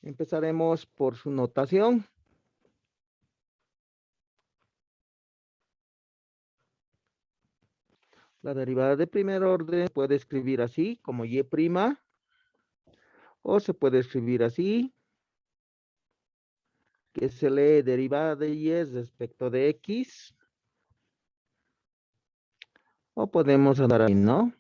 Empezaremos por su notación. La derivada de primer orden puede escribir así, como y', o se puede escribir así, que se lee derivada de y respecto de x, o podemos andar ahí, ¿no?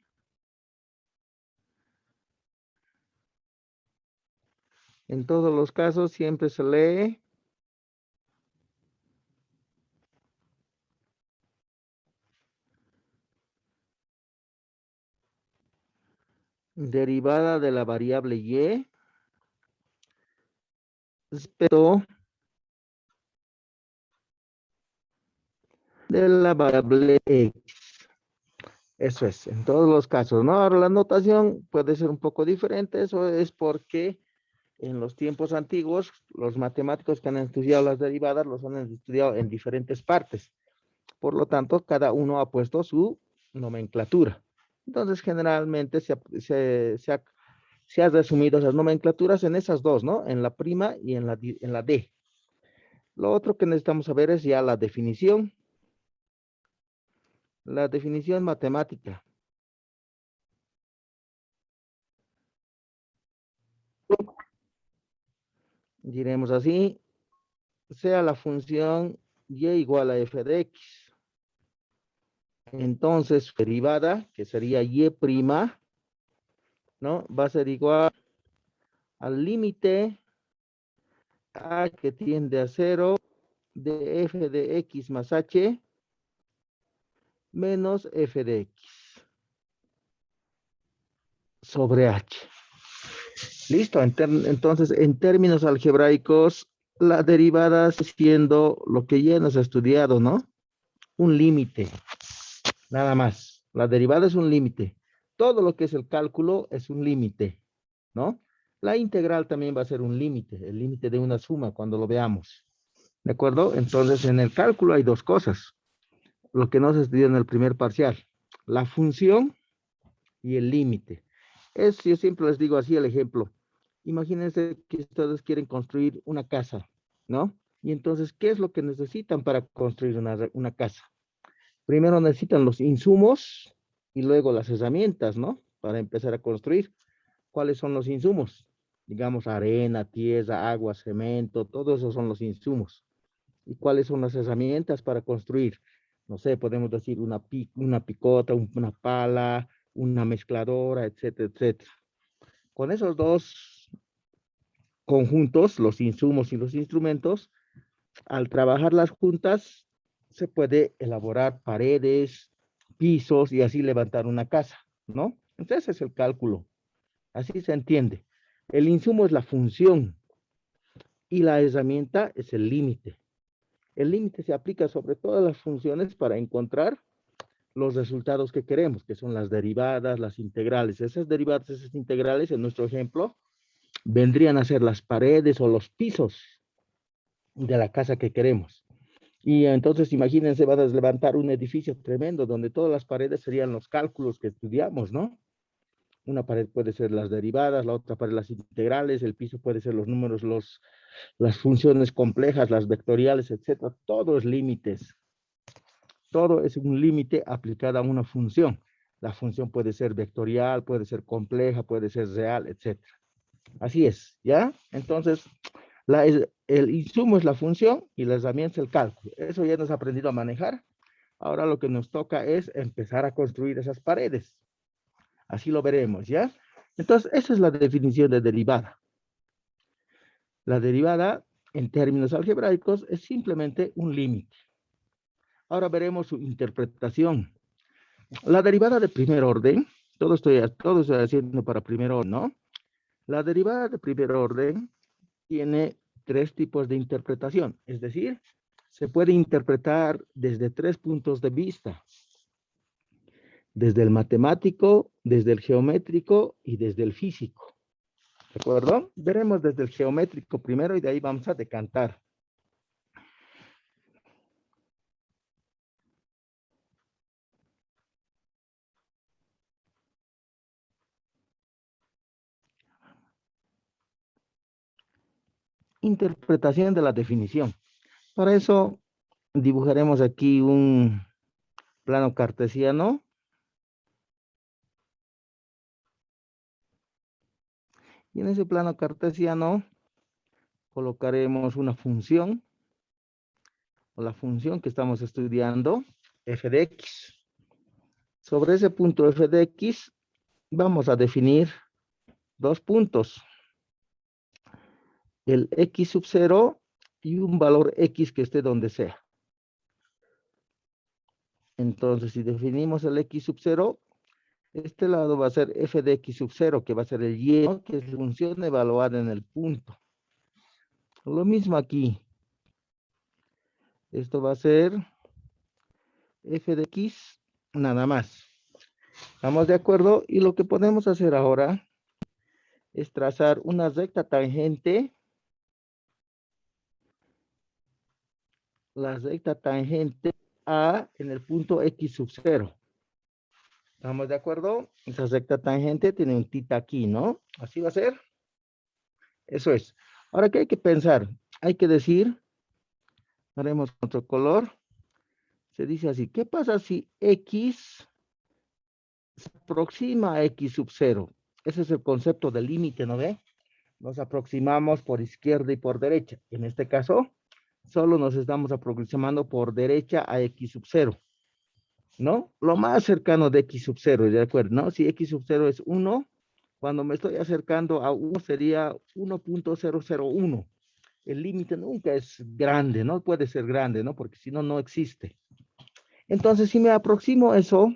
En todos los casos siempre se lee derivada de la variable y respecto de la variable x. Eso es, en todos los casos, ¿no? Ahora la notación puede ser un poco diferente, eso es porque en los tiempos antiguos, los matemáticos que han estudiado las derivadas los han estudiado en diferentes partes. Por lo tanto, cada uno ha puesto su nomenclatura. Entonces, generalmente se ha resumido esas nomenclaturas en esas dos, ¿no? En la prima y en la D. Lo otro que necesitamos saber es ya la definición. La definición matemática. Diremos así, sea la función y igual a f de x. Entonces, su derivada, que sería y', ¿no? Va a ser igual al límite a que tiende a 0 de f de x más h menos f de x sobre h. Listo, entonces en términos algebraicos, la derivada siendo lo que ya hemos estudiado, ¿no? Un límite, nada más. La derivada es un límite. Todo lo que es el cálculo es un límite, ¿no? La integral también va a ser un límite, el límite de una suma cuando lo veamos. ¿De acuerdo? Entonces en el cálculo hay dos cosas. Lo que no se estudió en el primer parcial. La función y el límite. Yo siempre les digo así el ejemplo. Imagínense que ustedes quieren construir una casa, ¿no? Y entonces, ¿qué es lo que necesitan para construir una casa? Primero necesitan los insumos y luego las herramientas, ¿no? Para empezar a construir. ¿Cuáles son los insumos? Digamos, arena, tierra, agua, cemento, todo eso son los insumos. ¿Y cuáles son las herramientas para construir? No sé, podemos decir una picota, una pala, una mezcladora, etcétera, etcétera. Con esos dos conjuntos, los insumos y los instrumentos, al trabajarlas juntas, se puede elaborar paredes, pisos y así levantar una casa, ¿no? Entonces es el cálculo. Así se entiende. El insumo es la función y la herramienta es el límite. El límite se aplica sobre todas las funciones para encontrar los resultados que queremos, que son las derivadas, las integrales. Esas derivadas, esas integrales, en nuestro ejemplo, vendrían a ser las paredes o los pisos de la casa que queremos. Y entonces imagínense, van a levantar un edificio tremendo donde todas las paredes serían los cálculos que estudiamos, ¿no? Una pared puede ser las derivadas, la otra pared las integrales, el piso puede ser los números, las funciones complejas, las vectoriales, etcétera. Todo es límites. Todo es un límite aplicado a una función. La función puede ser vectorial, puede ser compleja, puede ser real, etcétera. Así es, ¿ya? Entonces, el insumo es la función y la herramienta es el cálculo. Eso ya nos ha aprendido a manejar. Ahora lo que nos toca es empezar a construir esas paredes. Así lo veremos, ¿ya? Entonces, esa es la definición de derivada. La derivada, en términos algebraicos, es simplemente un límite. Ahora veremos su interpretación. La derivada de primer orden, todo estoy haciendo para primer orden, ¿no? La derivada de primer orden tiene tres tipos de interpretación, es decir, se puede interpretar desde tres puntos de vista, desde el matemático, desde el geométrico y desde el físico. ¿De acuerdo? Veremos desde el geométrico primero y de ahí vamos a decantar. interpretación de la definición. Para eso dibujaremos aquí un plano cartesiano. Y en ese plano cartesiano colocaremos una función, o la función que estamos estudiando, f de x. Sobre ese punto f de x vamos a definir dos puntos. El x sub 0 y un valor x que esté donde sea. Entonces, si definimos el x sub 0, este lado va a ser f de x sub 0, que va a ser el y, ¿no? Que es la función evaluada en el punto. Lo mismo aquí. Esto va a ser f de x nada más. ¿Estamos de acuerdo? Y lo que podemos hacer ahora es trazar una recta tangente. La recta tangente a en el punto x sub 0. ¿Estamos de acuerdo? Esa recta tangente tiene un tita aquí, ¿no? Así va a ser. Eso es. Ahora, ¿qué hay que pensar? Hay que decir, haremos otro color. Se dice así, ¿qué pasa si x se aproxima a x sub 0? Ese es el concepto del límite, ¿no ve? Nos aproximamos por izquierda y por derecha. En este caso, solo nos estamos aproximando por derecha a x sub 0. ¿No? Lo más cercano de x sub 0, ¿de acuerdo? ¿No? Si x sub 0 es 1, cuando me estoy acercando a 1 sería 1.001. El límite nunca es grande, no puede ser grande, ¿no? Porque si no, no existe. Entonces, si me aproximo eso,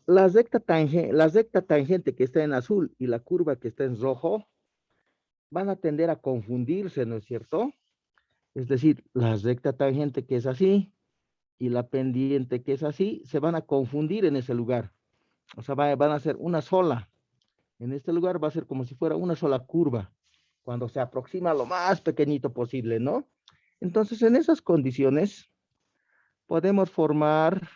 la recta tangente que está en azul y la curva que está en rojo van a tender a confundirse, ¿no es cierto? Es decir, la recta tangente que es así y la pendiente que es así se van a confundir en ese lugar. O sea, van a ser una sola. En este lugar va a ser como si fuera una sola curva, cuando se aproxima lo más pequeñito posible, ¿no? Entonces, en esas condiciones, podemos formar,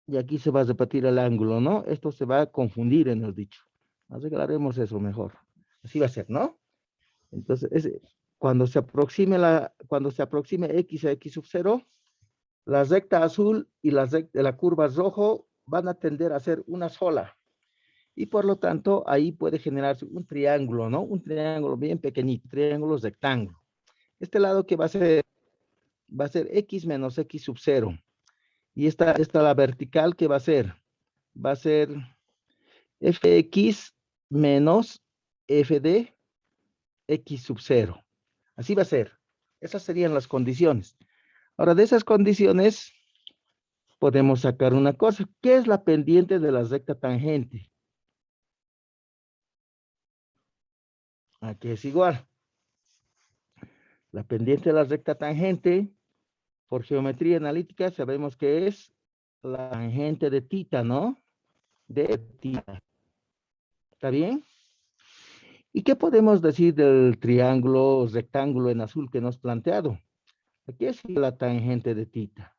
y aquí se va a repetir el ángulo, ¿no? Esto se va a confundir, hemos dicho. Arreglaremos eso mejor. Así va a ser, ¿no? Entonces, cuando se aproxime x a x sub 0, la recta azul y la curva rojo van a tender a ser una sola. Y por lo tanto, ahí puede generarse un triángulo, ¿no? Un triángulo bien pequeñito, triángulo rectángulo. Este lado que va a ser x menos x sub 0. Y esta la vertical que va a ser fx menos f de x sub 0. Así va a ser. Esas serían las condiciones. Ahora, de esas condiciones, podemos sacar una cosa. ¿Qué es la pendiente de la recta tangente? Aquí es igual. La pendiente de la recta tangente, por geometría analítica, sabemos que es la tangente de tita, ¿no? De tita. ¿Está bien? ¿Y qué podemos decir del triángulo rectángulo en azul que nos planteado? Aquí es la tangente de tita.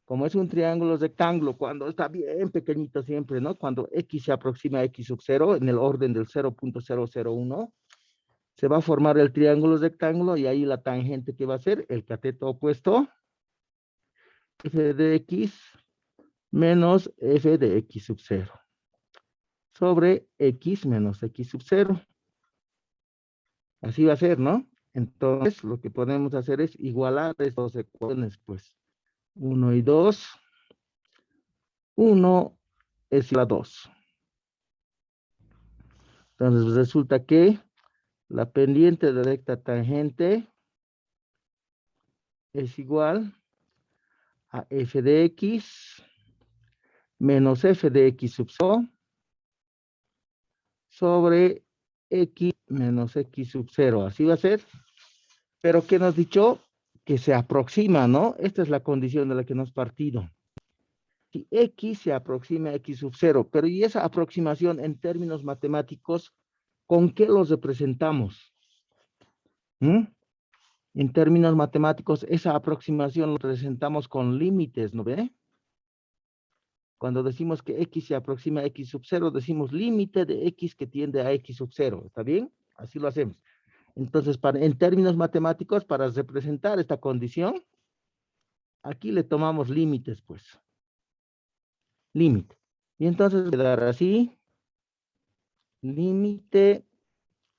Como es un triángulo rectángulo, cuando está bien pequeñito siempre, ¿no? Cuando x se aproxima a x sub 0, en el orden del 0.001, se va a formar el triángulo rectángulo y ahí la tangente que va a ser el cateto opuesto, f de x menos f de x sub 0 sobre x menos x sub 0. Así va a ser, ¿no? Entonces, lo que podemos hacer es igualar estas ecuaciones, pues. 1 y 2. 1 es la 2. Entonces, resulta que la pendiente de recta tangente es igual a f de x menos f de x sub 0 sobre x menos x sub 0. Así va a ser. Pero ¿qué nos ha dicho? Que se aproxima, ¿no? Esta es la condición de la que nos partido. Si x se aproxima a x sub 0, pero ¿y esa aproximación en términos matemáticos, con qué los representamos? En términos matemáticos, esa aproximación lo representamos con límites, ¿no ve? Cuando decimos que x se aproxima a x sub 0, decimos límite de x que tiende a x sub 0. ¿Está bien? Así lo hacemos. Entonces, en términos matemáticos, para representar esta condición, aquí le tomamos límites, pues. Límite. Y entonces quedará así. Límite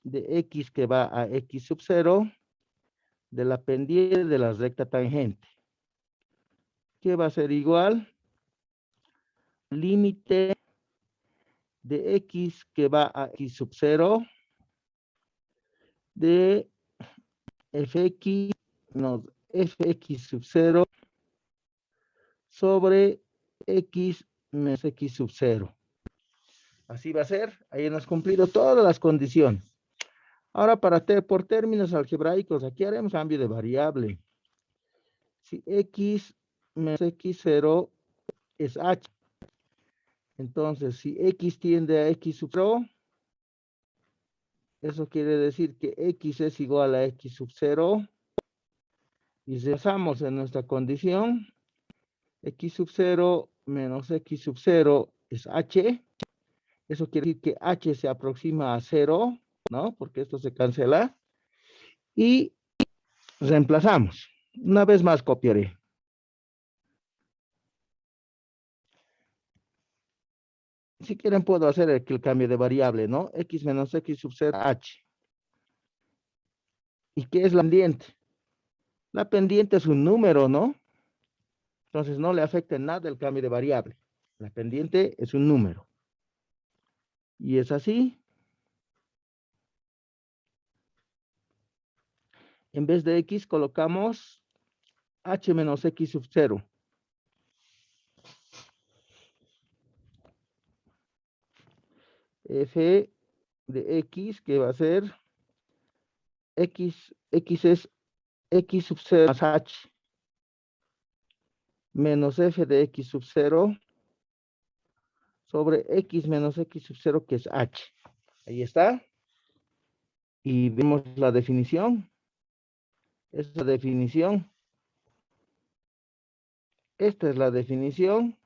de x que va a x sub 0 de la pendiente de la recta tangente. ¿Qué va a ser igual? Límite de x que va a x sub 0 de fx, no, fx sub 0 sobre x menos x sub 0. Así va a ser. Ahí hemos cumplido todas las condiciones. Ahora, por términos algebraicos, aquí haremos cambio de variable. Si x menos x0 es h, entonces si x tiende a x sub 0, eso quiere decir que x es igual a x sub 0. Y si basamos en nuestra condición, x sub 0 menos x sub 0 es h. Eso quiere decir que h se aproxima a 0, ¿no? Porque esto se cancela. Y reemplazamos. Una vez más copiaré. Si quieren puedo hacer el cambio de variable, ¿no? X menos X sub 0, H. ¿Y qué es la pendiente? La pendiente es un número, ¿no? Entonces no le afecta en nada el cambio de variable. La pendiente es un número. Y es así. En vez de X colocamos H menos X sub 0. F de X, que va a ser X es X sub 0 más H. Menos F de X sub 0 sobre X menos X sub 0, que es H. Ahí está. Y vemos la definición. Esta definición. Esta es la definición.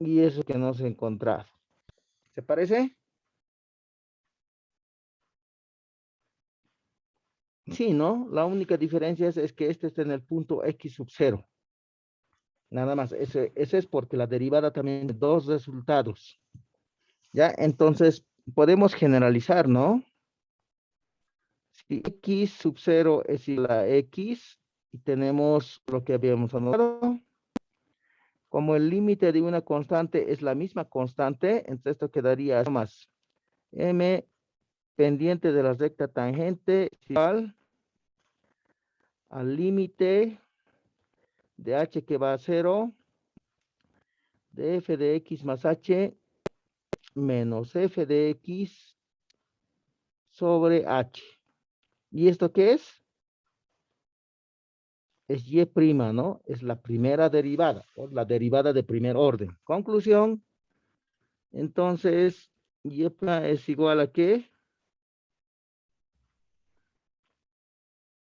Y eso que nos he encontrado. ¿Se parece? Sí, ¿no? La única diferencia es que este está en el punto X sub 0. Nada más. Ese es porque la derivada también tiene dos resultados. ¿Ya? Entonces, podemos generalizar, ¿no? Si X sub 0 es igual a X, y tenemos lo que habíamos anotado, como el límite de una constante es la misma constante, entonces esto quedaría más m pendiente de la recta tangente igual al límite de h que va a 0 de f de x más h menos f de x sobre h. ¿Y esto qué es? Es y', ¿no? Es la primera derivada, o la derivada de primer orden. Conclusión, entonces, y' es igual a ¿qué?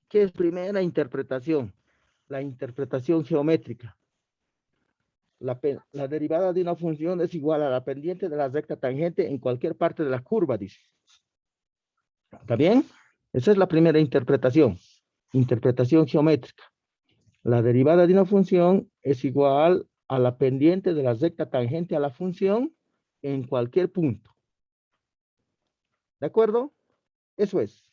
¿Qué es primera interpretación? La interpretación geométrica. La derivada de una función es igual a la pendiente de la recta tangente en cualquier parte de la curva, dice. ¿Está bien? Esa es la primera interpretación. Interpretación geométrica. La derivada de una función es igual a la pendiente de la recta tangente a la función en cualquier punto. ¿De acuerdo? Eso es.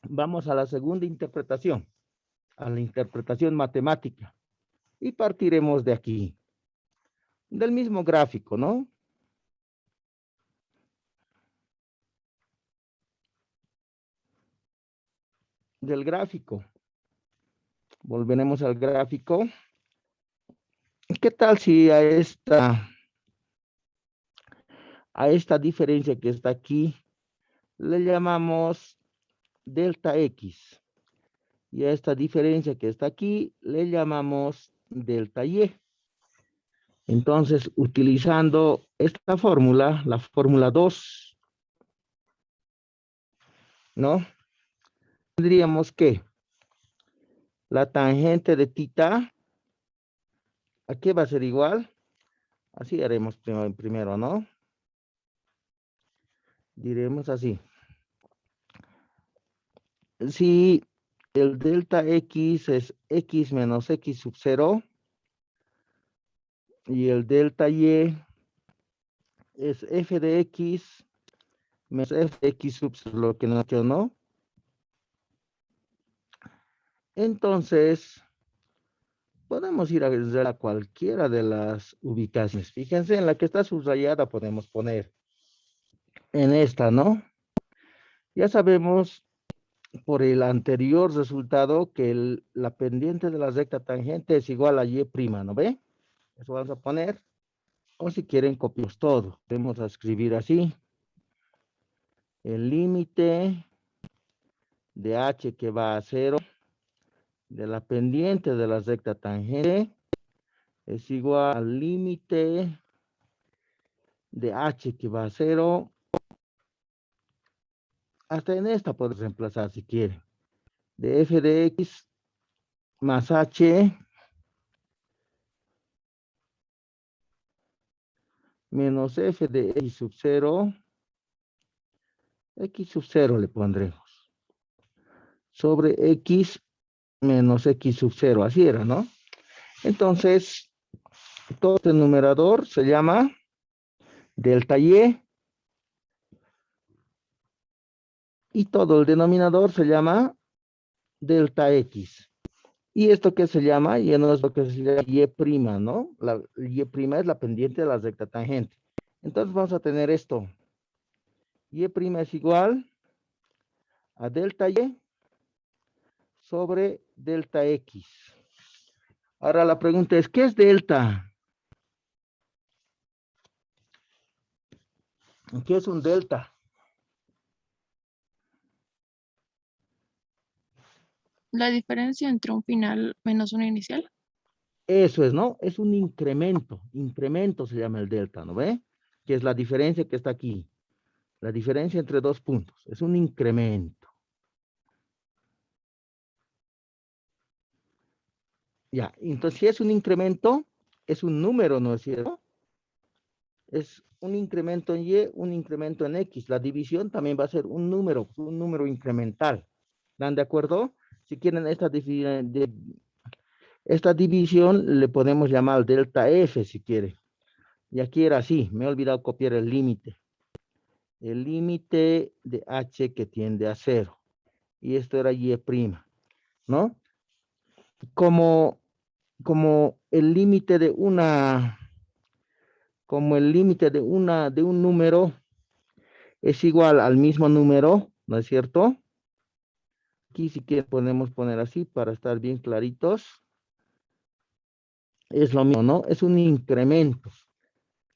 Vamos a la segunda interpretación, a la interpretación matemática. Y partiremos de aquí. Del mismo gráfico, ¿no? Del gráfico. Volveremos al gráfico. ¿Qué tal si a esta diferencia que está aquí le llamamos delta X? Y a esta diferencia que está aquí le llamamos delta Y. Entonces, utilizando esta fórmula, la fórmula 2, ¿no? Tendríamos que la tangente de tita ¿A qué va a ser igual? Así haremos primero, ¿no? Diremos así. Si el delta X es X menos X sub 0 y el delta Y es F de X menos F de X sub 0, lo que no quedó, ¿no? Entonces, podemos ir a cualquiera de las ubicaciones. Fíjense, en la que está subrayada podemos poner en esta, ¿no? Ya sabemos por el anterior resultado que la pendiente de la recta tangente es igual a y', ¿no ve? Eso vamos a poner. O si quieren, copiamos todo. Vamos a escribir así. El límite de h que va a 0 de la pendiente de la recta tangente es igual al límite de h que va a 0. Hasta en esta puedes reemplazar si quieren. De f de x más h menos f de x sub 0. X sub 0 le pondremos. Sobre x menos x sub 0. Así era, ¿no? Entonces, todo este numerador se llama delta y. Y todo el denominador se llama delta x. ¿Y esto qué se llama? Y no es lo que se llama y', ¿no? La y' es la pendiente de la recta tangente. Entonces vamos a tener esto. Y' es igual a delta y sobre delta x. Ahora la pregunta es, ¿qué es delta? ¿Qué es un delta? La diferencia entre un final menos una inicial. Eso es, ¿no? Es un incremento. Incremento se llama el delta, ¿no ve? Que es la diferencia que está aquí. La diferencia entre dos puntos. Es un incremento. Ya, entonces si es un incremento, es un número, ¿no es cierto? Es un incremento en y, un incremento en x. La división también va a ser un número incremental. ¿Están de acuerdo? Si quieren esta división le podemos llamar delta f si quiere. Y aquí era así, me he olvidado copiar el límite. El límite de h que tiende a 0. Y esto era y', ¿no? Como el límite de de un número es igual al mismo número, ¿no es cierto? Aquí si quieren podemos poner así para estar bien claritos. Es lo mismo, ¿no? Es un incremento.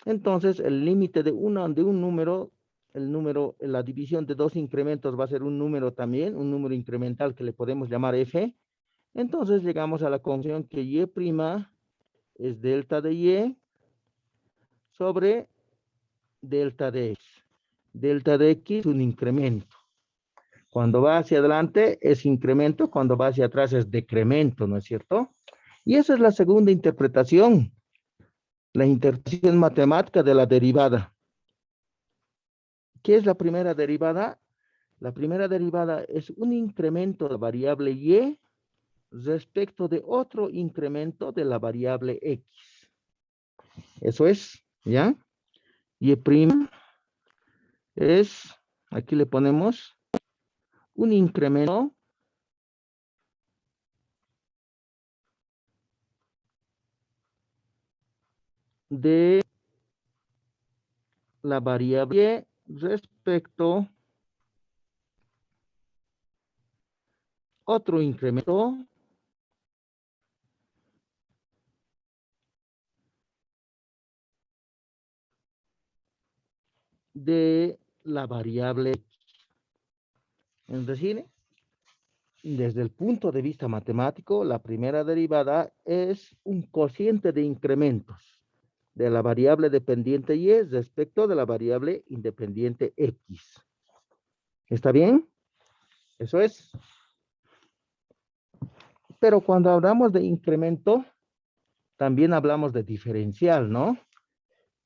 Entonces, el límite de un número, la división de dos incrementos va a ser un número también, un número incremental que le podemos llamar f. Entonces, llegamos a la conclusión que y' es delta de y sobre delta de x. Delta de x es un incremento. Cuando va hacia adelante es incremento, cuando va hacia atrás es decremento, ¿no es cierto? Y esa es la segunda interpretación, la interpretación matemática de la derivada. ¿Qué es la primera derivada? La primera derivada es un incremento de la variable y respecto de otro incremento de la variable x. Eso es, ¿ya? Y' es, aquí le ponemos un incremento de la variable y respecto otro incremento de la variable x. Es decir, desde el punto de vista matemático, la primera derivada es un cociente de incrementos de la variable dependiente y respecto de la variable independiente x. ¿Está bien? Eso es. Pero cuando hablamos de incremento, también hablamos de diferencial, ¿no?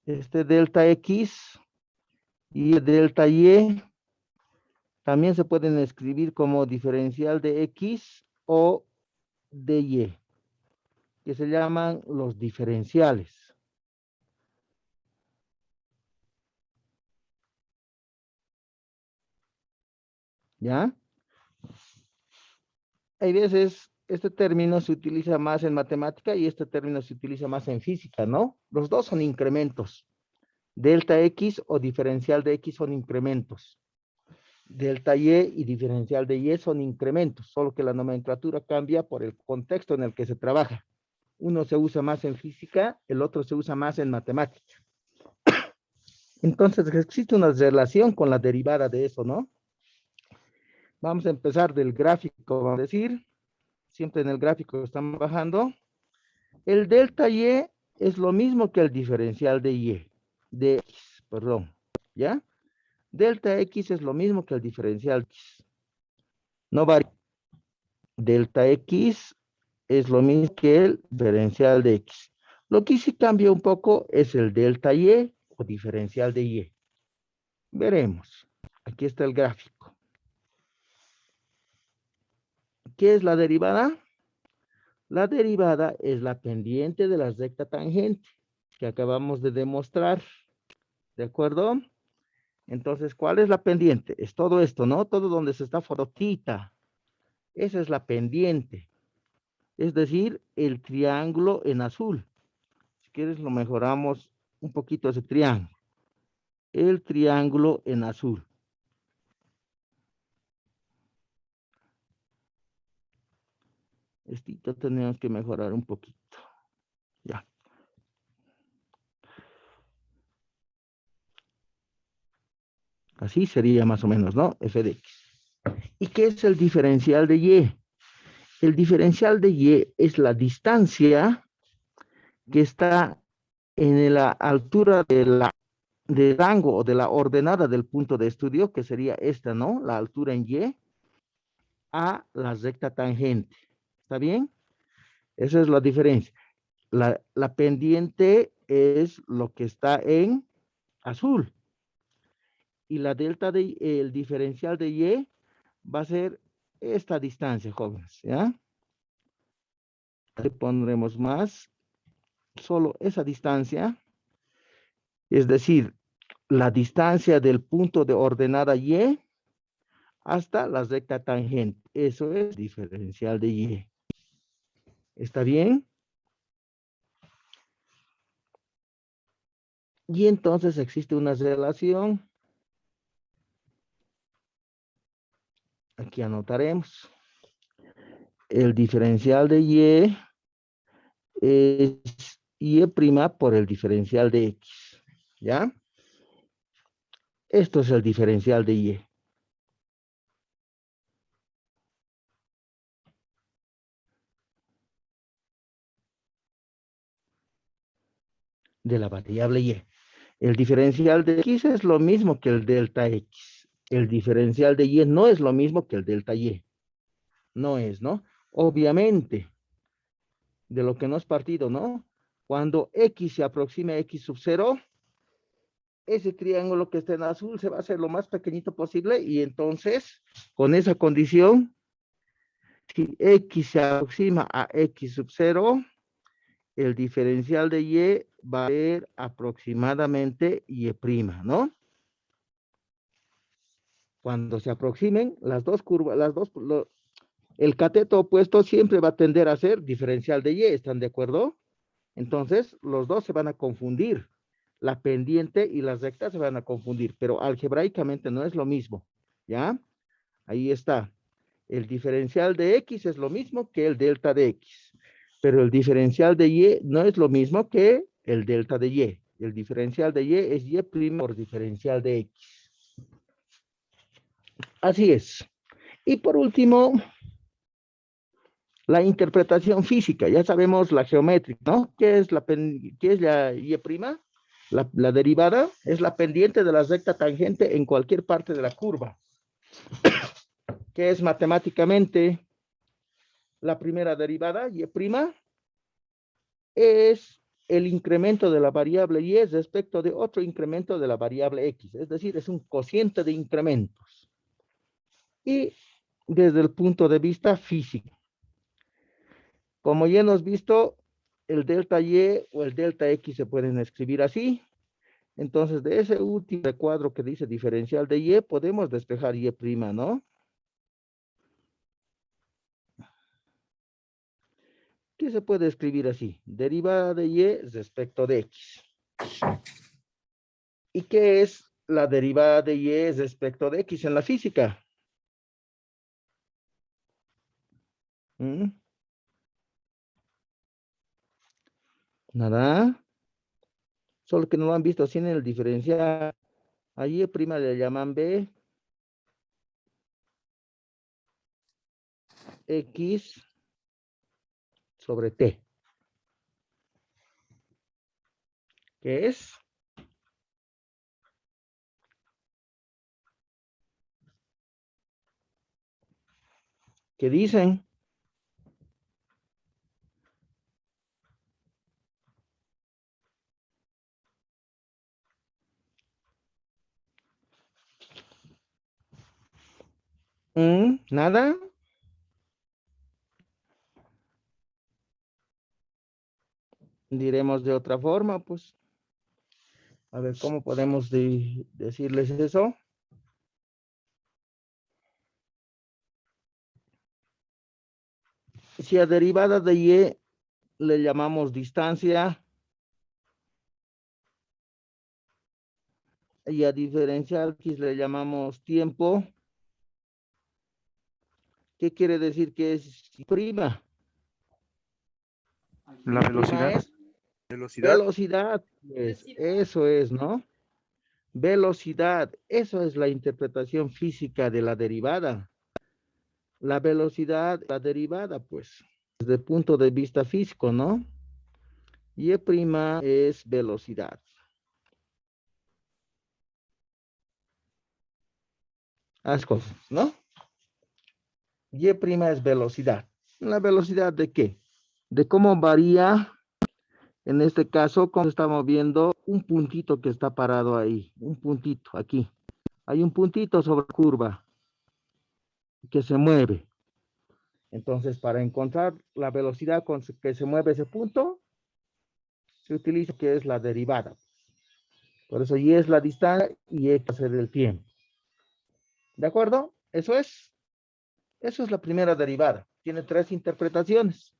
Este delta X y delta Y también se pueden escribir como diferencial de X o de Y, que se llaman los diferenciales. ¿Ya? Hay veces este término se utiliza más en matemática y este término se utiliza más en física, ¿no? Los dos son incrementos. Delta X o diferencial de X son incrementos. Delta Y y diferencial de Y son incrementos, solo que la nomenclatura cambia por el contexto en el que se trabaja. Uno se usa más en física, el otro se usa más en matemática. Entonces existe una relación con la derivada de eso, ¿no? Vamos a empezar del gráfico, vamos a decir. Siempre en el gráfico estamos bajando. El delta Y es lo mismo que el diferencial de Y, de X, perdón, ¿ya? Delta X es lo mismo que el diferencial X. No varía. Delta X es lo mismo que el diferencial de X. Lo que sí cambia un poco es el delta Y o diferencial de Y. Veremos. Aquí está el gráfico. ¿Qué es la derivada? La derivada es la pendiente de la recta tangente que acabamos de demostrar. ¿De acuerdo? Entonces, ¿cuál es la pendiente? Es todo esto, ¿no? Todo donde se está forotita. Esa es la pendiente. Es decir, el triángulo en azul. Si quieres, lo mejoramos un poquito ese triángulo. El triángulo en azul. Esto tenemos que mejorar un poquito. Ya. Así sería más o menos, ¿no? F de X. ¿Y qué es el diferencial de Y? El diferencial de Y es la distancia que está en la altura del rango o de la ordenada del punto de estudio, que sería esta, ¿no? La altura en Y, a la recta tangente. ¿Está bien? Esa es la diferencia. La pendiente es lo que está en azul. Y la delta de el diferencial de Y va a ser esta distancia, jóvenes, ¿ya? Le pondremos más, solo esa distancia, es decir, la distancia del punto de ordenada Y hasta la recta tangente. Eso es diferencial de Y. ¿Está bien? Y entonces existe una relación. Aquí anotaremos. El diferencial de Y es Y' por el diferencial de X. ¿Ya? Esto es el diferencial de Y. De la variable Y. El diferencial de X es lo mismo que el delta X. El diferencial de Y no es lo mismo que el delta Y. No es, ¿no? Obviamente, de lo que no es partido, ¿no? Cuando X se aproxima a X sub 0, ese triángulo que está en azul se va a hacer lo más pequeñito posible y entonces, con esa condición, si X se aproxima a X sub 0, el diferencial de Y va a ser aproximadamente Y', ¿no? Cuando se aproximen las dos curvas, el cateto opuesto siempre va a tender a ser diferencial de Y, ¿están de acuerdo? Entonces, los dos se van a confundir. La pendiente y la recta se van a confundir, pero algebraicamente no es lo mismo, ¿ya? Ahí está. El diferencial de X es lo mismo que el delta de X, pero el diferencial de Y no es lo mismo que el delta de Y. El diferencial de Y es Y' por diferencial de X. Así es. Y por último, la interpretación física. Ya sabemos la geométrica, ¿no? ¿Qué es la Y'? La derivada es la pendiente de la recta tangente en cualquier parte de la curva. ¿Qué es matemáticamente la primera derivada? Y' es el incremento de la variable y respecto de otro incremento de la variable x. Es decir, es un cociente de incrementos. Y desde el punto de vista físico, como ya hemos visto, el delta y o el delta x se pueden escribir así. Entonces, de ese último recuadro que dice diferencial de y, podemos despejar y', ¿no? ¿Qué se puede escribir así? Derivada de y respecto de x. ¿Y qué es la derivada de y respecto de x en la física? ¿Mm? Nada. Solo que no lo han visto así en el diferencial. A y' le llaman b, x sobre t. ¿Qué es? ¿Qué dicen? ¿Nada? Diremos de otra forma, pues. A ver, ¿cómo podemos decirles eso? Si a derivada de y le llamamos distancia y a diferencial x le llamamos tiempo, ¿qué quiere decir que es prima? La Y prima velocidad. es Velocidad. velocidad, pues eso es, ¿no? Velocidad, eso es la interpretación física de la derivada. La velocidad, la derivada, pues, desde el punto de vista físico, ¿no? Y' es velocidad. Haz cosas, ¿no? Y' es velocidad. ¿La velocidad de qué? De cómo varía, en este caso, como estamos viendo, un puntito que está parado ahí. Un puntito, aquí. Hay un puntito sobre la curva que se mueve. Entonces, para encontrar la velocidad con que se mueve ese punto, se utiliza que es la derivada. Por eso y es la distancia y x es el tiempo. ¿De acuerdo? Eso es la primera derivada. Tiene tres interpretaciones.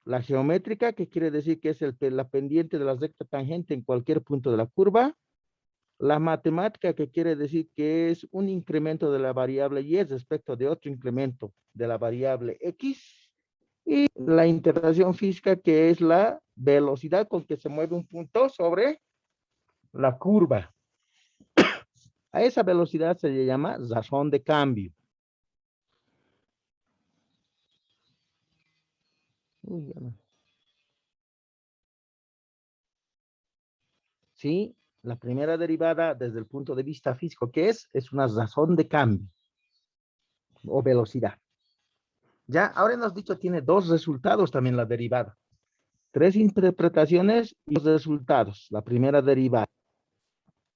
La geométrica, que quiere decir que es la pendiente de la recta tangente en cualquier punto de la curva. La matemática, que quiere decir que es un incremento de la variable y respecto de otro incremento de la variable x. Y la interpretación física, que es la velocidad con que se mueve un punto sobre la curva. A esa velocidad se le llama razón de cambio. Sí, la primera derivada desde el punto de vista físico, ¿qué es? Es una razón de cambio o velocidad. Ya, ahora hemos dicho, tiene dos resultados también la derivada. Tres interpretaciones y dos resultados. La primera derivada.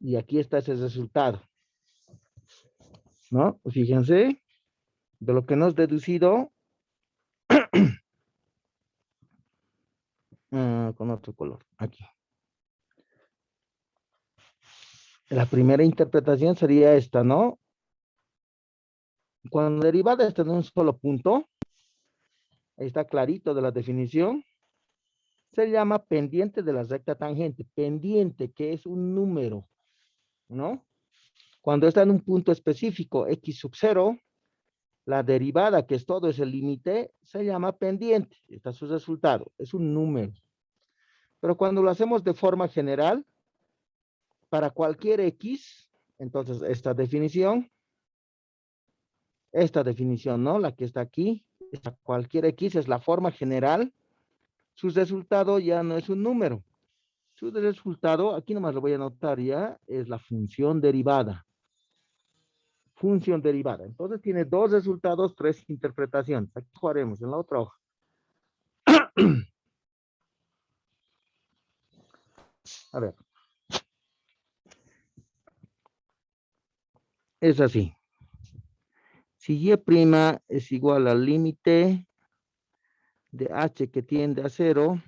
Y aquí está ese resultado. ¿No? Fíjense, de lo que nos deducido con otro color. Aquí. La primera interpretación sería esta, ¿no? Cuando la derivada está en un solo punto, ahí está clarito de la definición, se llama pendiente de la recta tangente. Pendiente, que es un número, ¿no? Cuando está en un punto específico, x sub 0, la derivada, que es todo ese límite, se llama pendiente. Este es su resultado, es un número. Pero cuando lo hacemos de forma general, para cualquier x, entonces esta definición, ¿no? La que está aquí, cualquier x es la forma general, su resultado ya no es un número. Su resultado, aquí nomás lo voy a anotar ya, es la función derivada. Función derivada. Entonces tiene dos resultados, tres interpretaciones. Aquí jugaremos en la otra hoja. A ver, es así. Si y' es igual al límite de h que tiende a 0,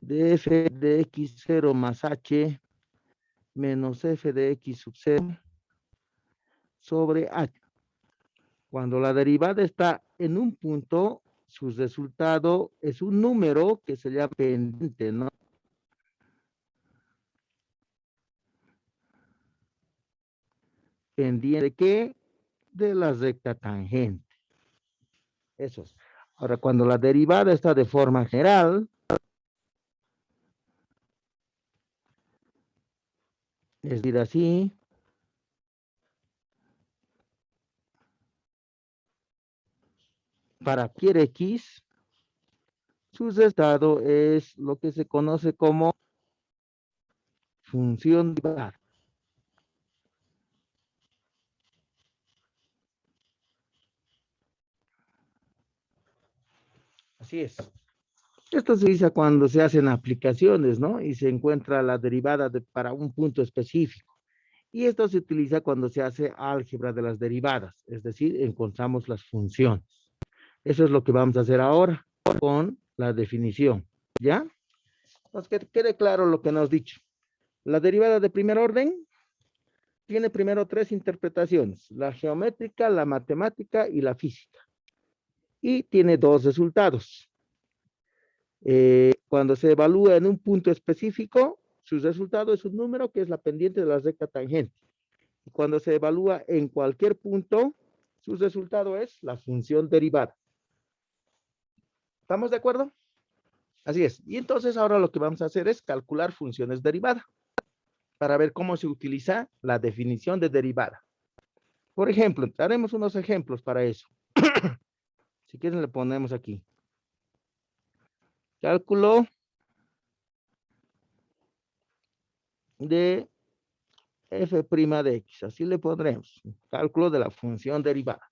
de f de x0 más h menos f de x sub 0 sobre h. Cuando la derivada está en un punto, su resultado es un número que se llama pendiente, ¿no? ¿Pendiente de qué? De la recta tangente. Eso es. Ahora, cuando la derivada está de forma general, es decir, así, para cualquier x, su resultado es lo que se conoce como función derivada. Así es. Esto se dice cuando se hacen aplicaciones, ¿no? Y se encuentra la derivada para un punto específico. Y esto se utiliza cuando se hace álgebra de las derivadas, es decir, encontramos las funciones. Eso es lo que vamos a hacer ahora con la definición, ¿ya? Entonces, que quede claro lo que nos has dicho. La derivada de primer orden tiene primero tres interpretaciones, la geométrica, la matemática y la física. Y tiene dos resultados. Cuando se evalúa en un punto específico, su resultado es un número que es la pendiente de la recta tangente. Y cuando se evalúa en cualquier punto, su resultado es la función derivada. ¿Estamos de acuerdo? Así es. Y entonces ahora lo que vamos a hacer es calcular funciones derivadas para ver cómo se utiliza la definición de derivada. Por ejemplo, haremos unos ejemplos para eso. Si quieren le ponemos aquí. Cálculo de f' de x. Así le pondremos. Cálculo de la función derivada.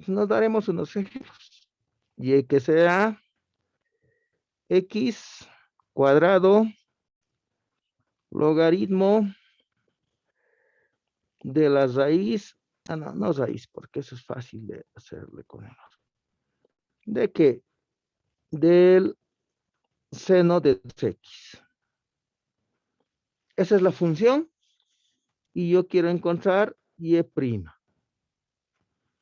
Nos daremos unos ejemplos. Y que sea x cuadrado logaritmo de la raíz. No, no raíz, porque eso es fácil de hacerle con el otro. ¿De qué? Del seno de x. Esa es la función. Y yo quiero encontrar y'.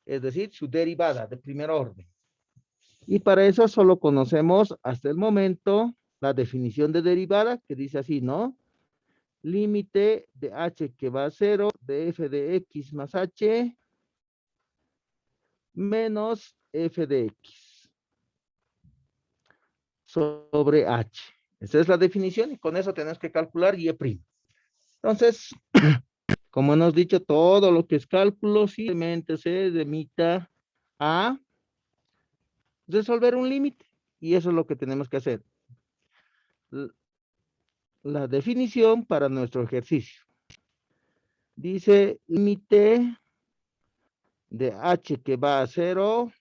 Es decir, su derivada de primer orden. Y para eso solo conocemos hasta el momento la definición de derivada, que dice así, ¿no? Límite de h que va a 0 de f de x más h menos f de x sobre h. Esa es la definición y con eso tenemos que calcular y'. Entonces, como hemos dicho, todo lo que es cálculo simplemente se limita a resolver un límite. Y eso es lo que tenemos que hacer. La definición para nuestro ejercicio. Dice límite de h que va a 0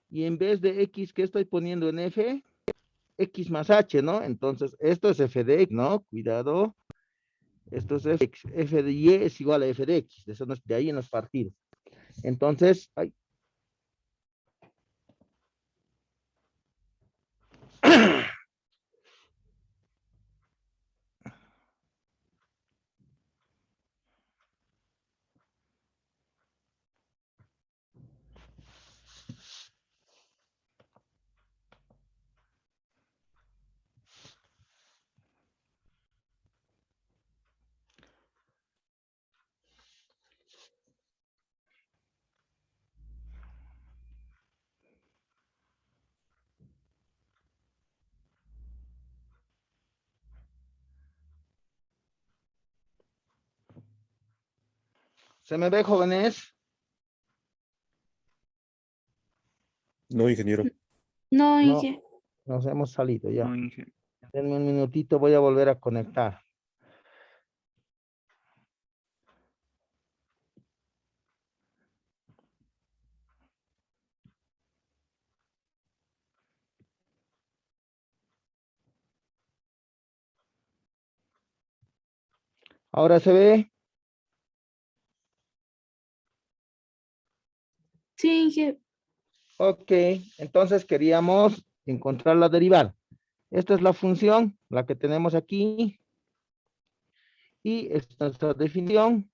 y en vez de x que estoy poniendo en f, x más h, ¿no? Entonces, esto es f de x, ¿no? Cuidado. Esto es f de y es igual a f de x. Eso no es, de ahí en los partidos. Entonces, ay. ¿Se me ve, jóvenes? No, ingeniero. No, No, Inge. nos hemos salido ya. No, Inge. Denme un minutito, voy a volver a conectar. ¿Ahora se ve? Sí, Inge. Ok, entonces queríamos encontrar la derivada. Esta es la función, la que tenemos aquí. Y esta es nuestra definición.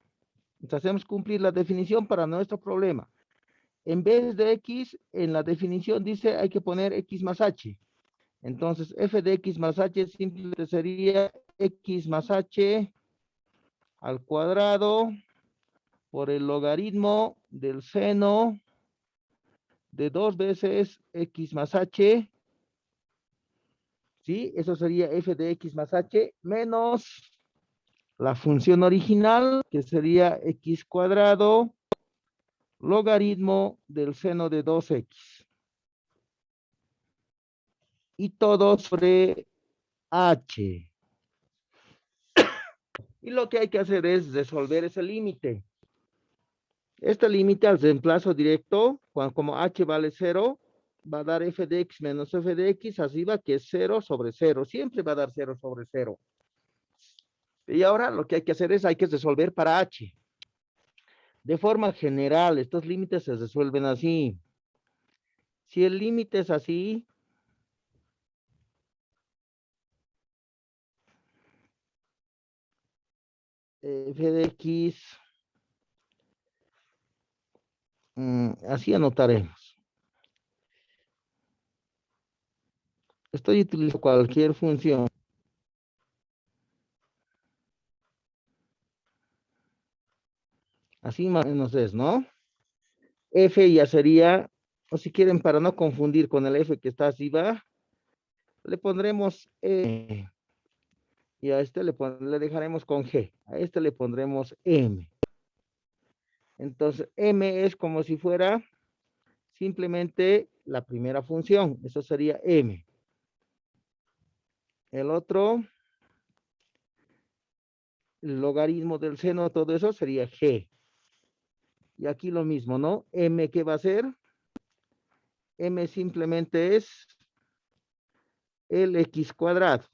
Entonces hacemos cumplir la definición para nuestro problema. En vez de x, en la definición dice hay que poner x más h. Entonces, f de x más h simplemente sería x más h al cuadrado por el logaritmo del seno de 2 veces x más h. ¿Sí? Eso sería f de x más h menos la función original, que sería x cuadrado logaritmo del seno de 2x. Y todo sobre h. Y lo que hay que hacer es resolver ese límite. Este límite al reemplazo directo, como h vale 0, va a dar f de x menos f de x, así va que es 0 sobre 0. Siempre va a dar 0 sobre 0. Y ahora lo que hay que hacer es, hay que resolver para h. De forma general, estos límites se resuelven así. Si el límite es así, f de x, así anotaremos. Estoy utilizando cualquier función. Así más o menos es, ¿no? F ya sería, o si quieren, para no confundir con el F que está arriba, le pondremos E. Y a este le dejaremos con G. A este le pondremos M. Entonces, M es como si fuera simplemente la primera función. Eso sería M. El otro, el logaritmo del seno, todo eso sería G. Y aquí lo mismo, ¿no? M, ¿qué va a ser? M simplemente es el X cuadrado.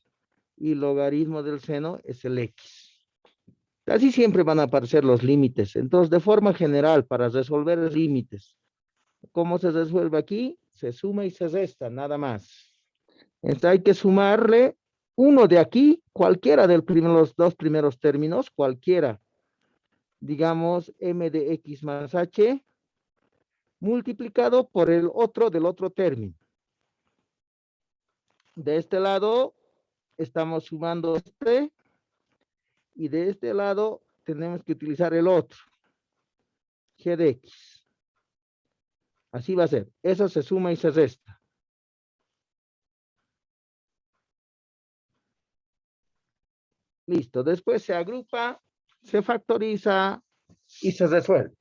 Y logaritmo del seno es el X. Así siempre van a aparecer los límites. Entonces, de forma general, para resolver límites, ¿cómo se resuelve aquí? Se suma y se resta, nada más. Entonces, hay que sumarle uno de aquí, cualquiera de los dos primeros términos, cualquiera. Digamos, m de x más h, multiplicado por el otro del otro término. De este lado, estamos sumando este, y de este lado, tenemos que utilizar el otro, g de x. Así va a ser. Eso se suma y se resta. Listo. Después se agrupa, se factoriza y se resuelve.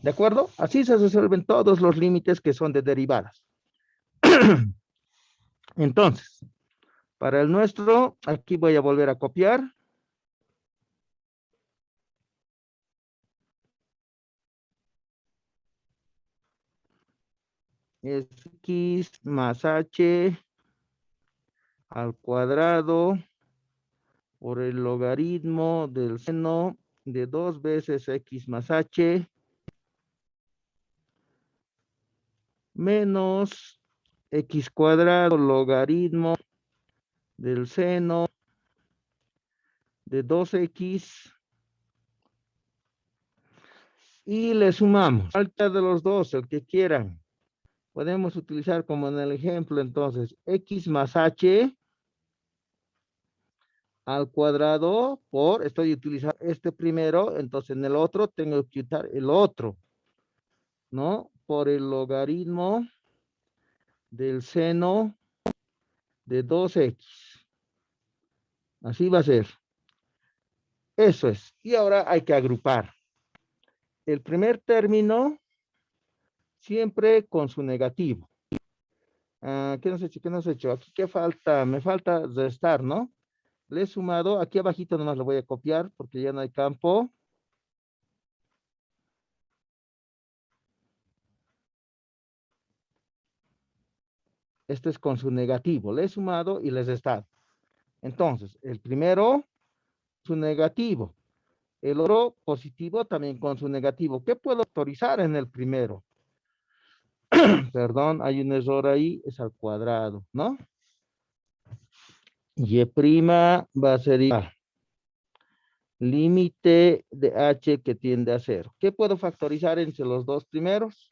¿De acuerdo? Así se resuelven todos los límites que son de derivadas. Entonces, para el nuestro, aquí voy a volver a copiar. Es x más h al cuadrado por el logaritmo del seno de 2 veces x más h menos x cuadrado logaritmo del seno de 2x y le sumamos. Falta de los dos, el que quieran. Podemos utilizar como en el ejemplo entonces x más h al cuadrado por, estoy utilizando este primero, entonces en el otro tengo que utilizar el otro, ¿no? Por el logaritmo del seno de 2x. Así va a ser. Eso es. Y ahora hay que agrupar. El primer término siempre con su negativo. ¿Qué nos he hecho? ¿Qué nos he hecho? Aquí, ¿qué falta? Me falta restar, ¿no? Le he sumado, aquí abajito nomás lo voy a copiar porque ya no hay campo. Este es con su negativo. Le he sumado y les he restado. Entonces, el primero su negativo. El otro positivo también con su negativo. ¿Qué puedo factorizar en el primero? Perdón, hay un error ahí, es al cuadrado, ¿no? Y' va a ser igual. Límite de h que tiende a 0. ¿Qué puedo factorizar entre los dos primeros?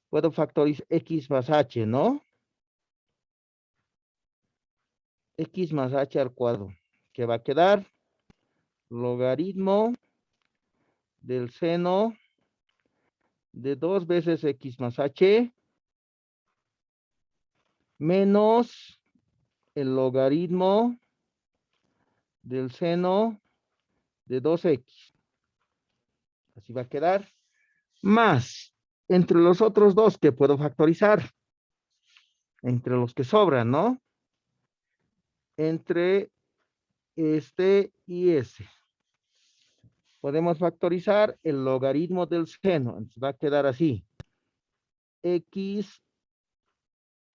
Puedo factorizar x más h, ¿no? X más h al cuadrado. ¿Qué va a quedar? Logaritmo del seno de 2 veces x más h menos el logaritmo del seno de 2x. Así va a quedar. Más, entre los otros dos que puedo factorizar, entre los que sobran, ¿no? Entre este y ese. Podemos factorizar el logaritmo del seno. Entonces va a quedar así. X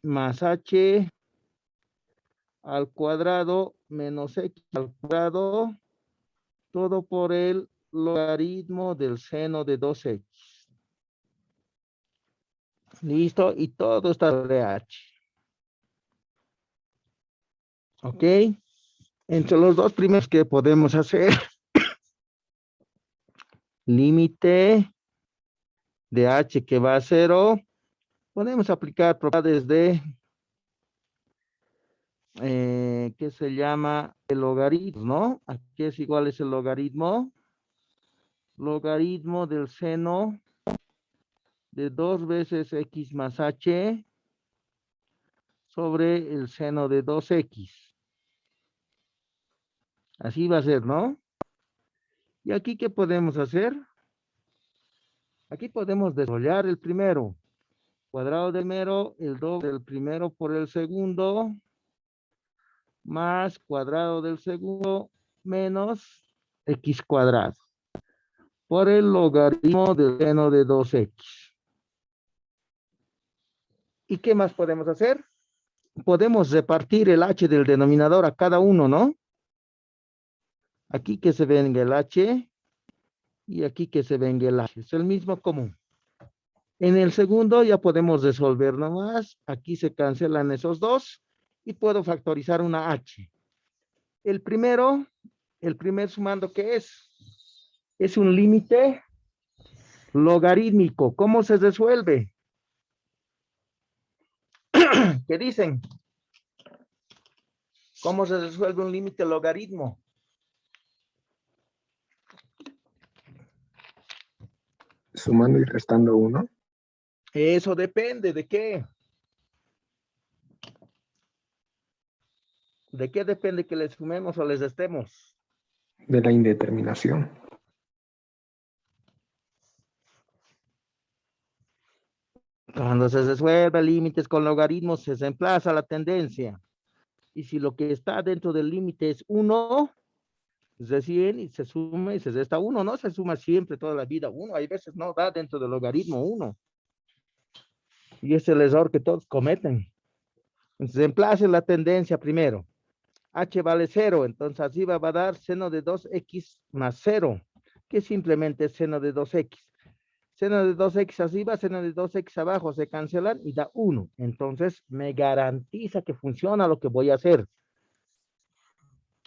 más h al cuadrado menos x al cuadrado, todo por el logaritmo del seno de 2x. Listo, y todo está sobre h. ¿Ok? Entre los dos primeros que podemos hacer, límite de h que va a 0, podemos aplicar propiedades de, ¿qué se llama? El logaritmo, ¿no? Aquí es igual es el logaritmo. Logaritmo del seno de 2 veces x más h sobre el seno de 2x. Así va a ser, ¿no? ¿Y aquí qué podemos hacer? Aquí podemos desarrollar el primero. Cuadrado del primero, el doble del primero por el segundo, más cuadrado del segundo, menos x cuadrado, por el logaritmo del seno de 2x. ¿Y qué más podemos hacer? Podemos repartir el h del denominador a cada uno, ¿no? Aquí que se venga el h y aquí que se venga el h. Es el mismo común. En el segundo ya podemos resolver nomás. Aquí se cancelan esos dos y puedo factorizar una h. El primer sumando, ¿qué es? Es un límite logarítmico. ¿Cómo se resuelve? ¿Qué dicen? ¿Cómo se resuelve un límite logaritmo? Sumando y restando 1. Eso depende de qué. ¿De qué depende que les sumemos o les restemos? De la indeterminación. Cuando se resuelve límites con logaritmos, se reemplaza la tendencia. Y si lo que está dentro del límite es 1, recién y se suma y se resta 1, no se suma siempre toda la vida 1. Hay veces no da dentro del logaritmo 1. Y es el error que todos cometen. Entonces, reemplace la tendencia primero. H vale 0, entonces así va a dar seno de 2x más 0, que simplemente es seno de 2x. Seno de 2x arriba, seno de 2x abajo, se cancelan y da 1. Entonces me garantiza que funciona lo que voy a hacer.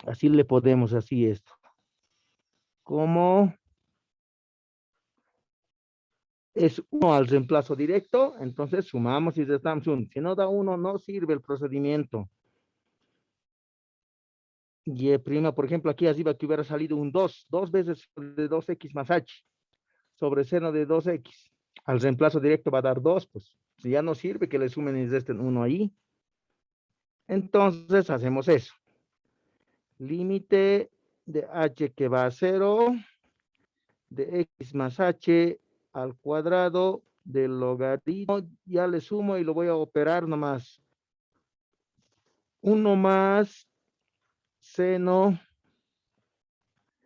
Así le podemos así esto. Como es 1 al reemplazo directo, entonces sumamos y restamos 1. Si no da 1, no sirve el procedimiento. Y', por ejemplo, aquí arriba que hubiera salido un 2, 2 veces de 2x más h sobre seno de 2x. Al reemplazo directo va a dar 2, pues. Si ya no sirve que le sumen y resten 1 ahí. Entonces hacemos eso. Límite de h que va a 0, de x más h al cuadrado del logaritmo. Ya le sumo y lo voy a operar nomás. 1 más seno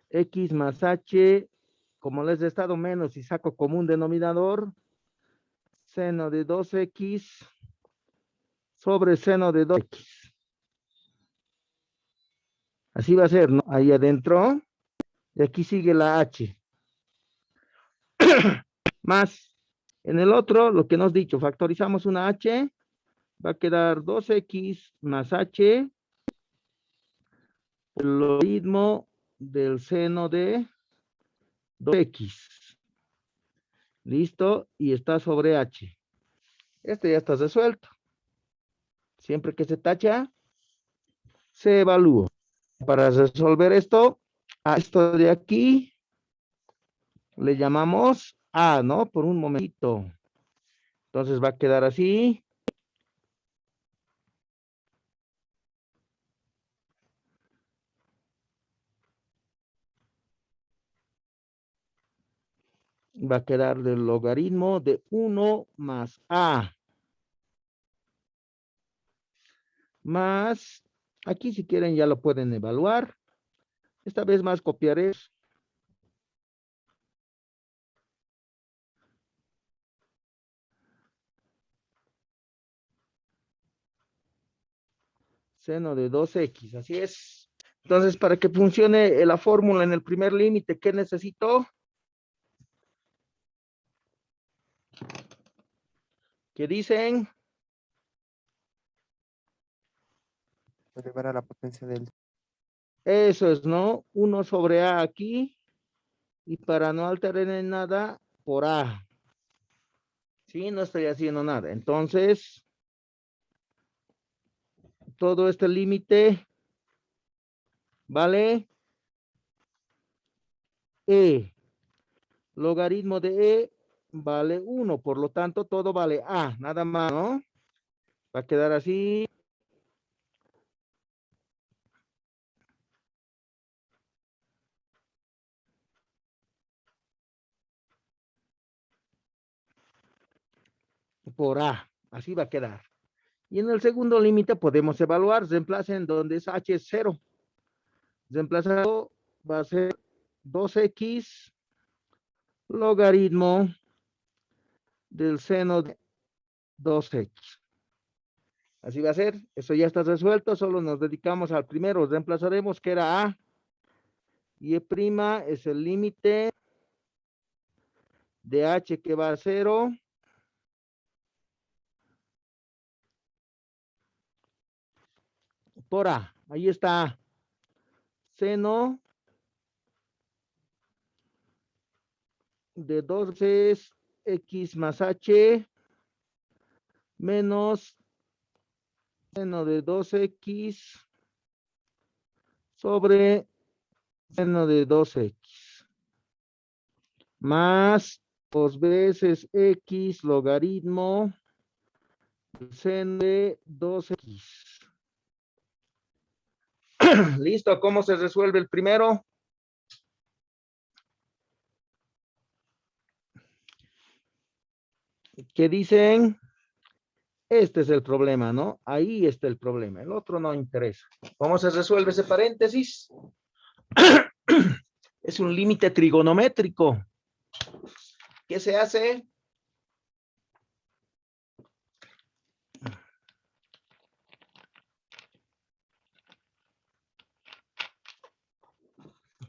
x más h, como les he estado menos y saco común denominador, seno de 2x sobre seno de 2x. Así va a ser, ¿no? Ahí adentro. Y aquí sigue la H. Más. En el otro, lo que nos dicho, factorizamos una H. Va a quedar 2x más H. El logaritmo del seno de 2x. Listo. Y está sobre H. Este ya está resuelto. Siempre que se tacha, se evalúa. Para resolver esto, a esto de aquí, le llamamos A, ¿no? Por un momentito. Entonces va a quedar así. Va a quedar el logaritmo de 1 más A. Más, aquí si quieren ya lo pueden evaluar. Esta vez más copiaré. Seno de 2x, así es. Entonces, para que funcione la fórmula en el primer límite, ¿qué necesito? ¿Qué dicen? Elevar a la potencia del... Eso es, ¿no? 1 sobre A aquí. Y para no alterar en nada, por A. Sí, no estoy haciendo nada. Entonces, todo este límite vale E. Logaritmo de E vale 1. Por lo tanto, todo vale A. Nada más, ¿no? Va a quedar así. Por A. Así va a quedar. Y en el segundo límite podemos evaluar. Reemplacen donde es H es 0. Reemplazado va a ser 2x logaritmo del seno de 2x. Así va a ser. Eso ya está resuelto. Solo nos dedicamos al primero. Reemplazaremos que era A. Y E' es el límite de H que va a 0. Por A. Ahí está. Seno de 2 veces X más H menos seno de 2x sobre seno de 2x más 2 veces x logaritmo del seno de 2x. Listo, ¿cómo se resuelve el primero? ¿Qué dicen? Este es el problema, ¿no? Ahí está el problema. El otro no interesa. ¿Cómo se resuelve ese paréntesis? Es un límite trigonométrico. ¿Qué se hace?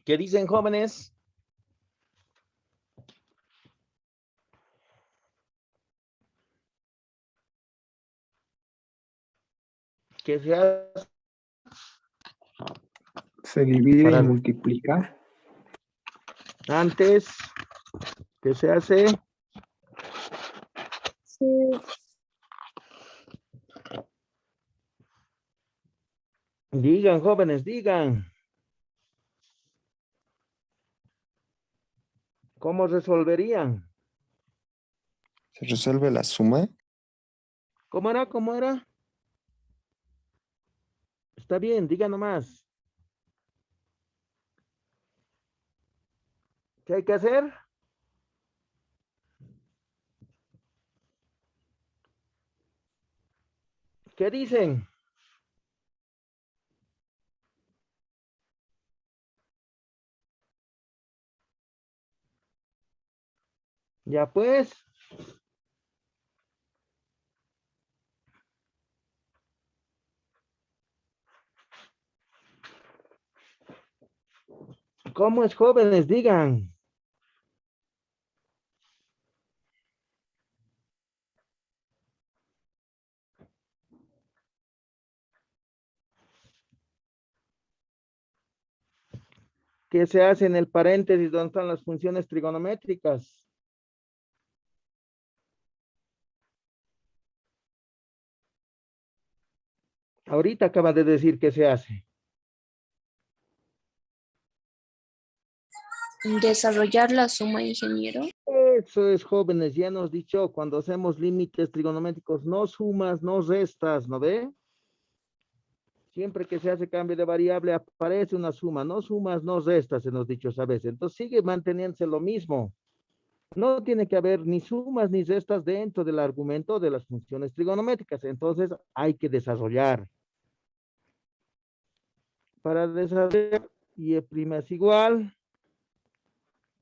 ¿Qué dicen, jóvenes? ¿Qué se hace Se divide para y multiplica. antes? ¿Qué se hace? Digan, jóvenes, digan. ¿Cómo resolverían? Se resuelve la suma. ¿Cómo era? ¿Cómo era? Está bien, digan nomás. ¿Qué hay que hacer? ¿Qué dicen? Ya pues. ¿Cómo es, jóvenes? Digan. ¿Qué se hace en el paréntesis donde están las funciones trigonométricas? Ahorita acaba de decir que se hace. Desarrollar la suma, ingeniero. Eso es, jóvenes, ya nos dicho, cuando hacemos límites trigonométricos, no sumas, no restas, ¿no ve? Siempre que se hace cambio de variable aparece una suma, no sumas, no restas, se nos dicho esa vez. Entonces sigue manteniéndose lo mismo. No tiene que haber ni sumas ni restas dentro del argumento de las funciones trigonométricas. Entonces hay que desarrollar. Para desarrollar, y' es igual,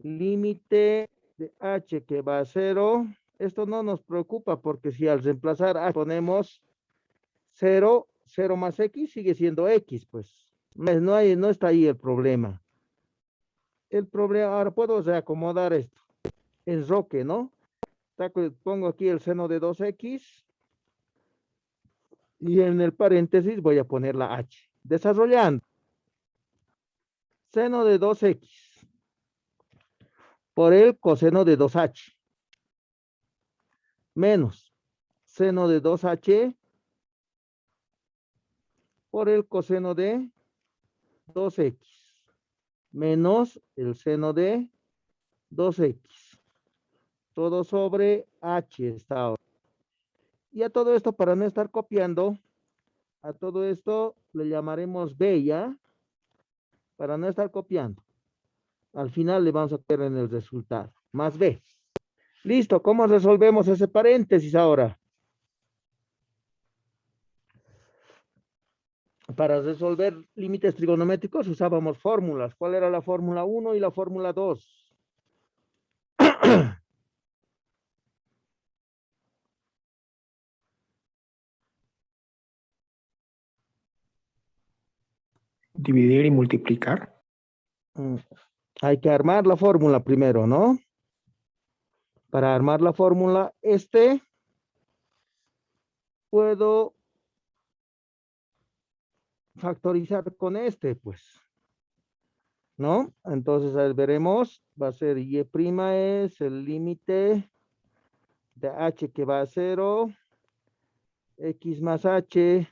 límite de h que va a 0. Esto no nos preocupa porque si al reemplazar h ponemos 0, 0 más x sigue siendo x, pues. No está ahí el problema. El problema, ahora puedo reacomodar esto. Enroque, ¿no? Pongo aquí el seno de 2x y en el paréntesis voy a poner la h. Desarrollando. Seno de 2x por el coseno de 2h menos seno de 2h por el coseno de 2x menos el seno de 2x. Todo sobre h está ahora. Y a todo esto, para no estar copiando, a todo esto le llamaremos b, ¿ya? Para no estar copiando. Al final le vamos a poner en el resultado. Más b. Listo, ¿cómo resolvemos ese paréntesis ahora? Para resolver límites trigonométricos usábamos fórmulas. ¿Cuál era la fórmula 1 y la fórmula 2? Dividir y multiplicar. Hay que armar la fórmula primero, ¿no? Para armar la fórmula, puedo factorizar con pues, ¿no? Entonces, a ver, veremos, va a ser y' es el límite de h que va a 0, x más h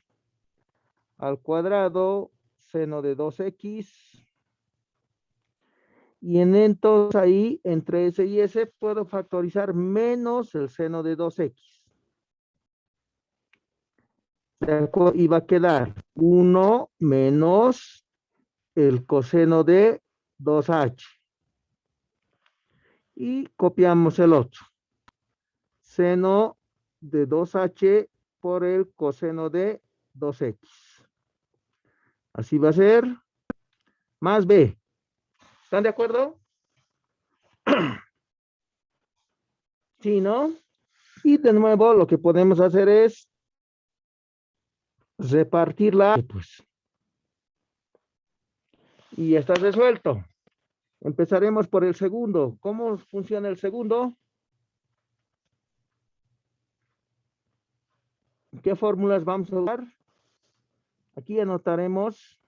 al cuadrado, seno de 2x, y entonces ahí, entre ese y ese, puedo factorizar menos el seno de 2x. Y va a quedar 1 menos el coseno de 2h. Y copiamos el otro. Seno de 2h por el coseno de 2x. Así va a ser más b. ¿Están de acuerdo? Sí, ¿no? Y de nuevo lo que podemos hacer es repartirla, pues. Y ya está resuelto. Empezaremos por el segundo. ¿Cómo funciona el segundo? ¿Qué fórmulas vamos a usar? Aquí anotaremos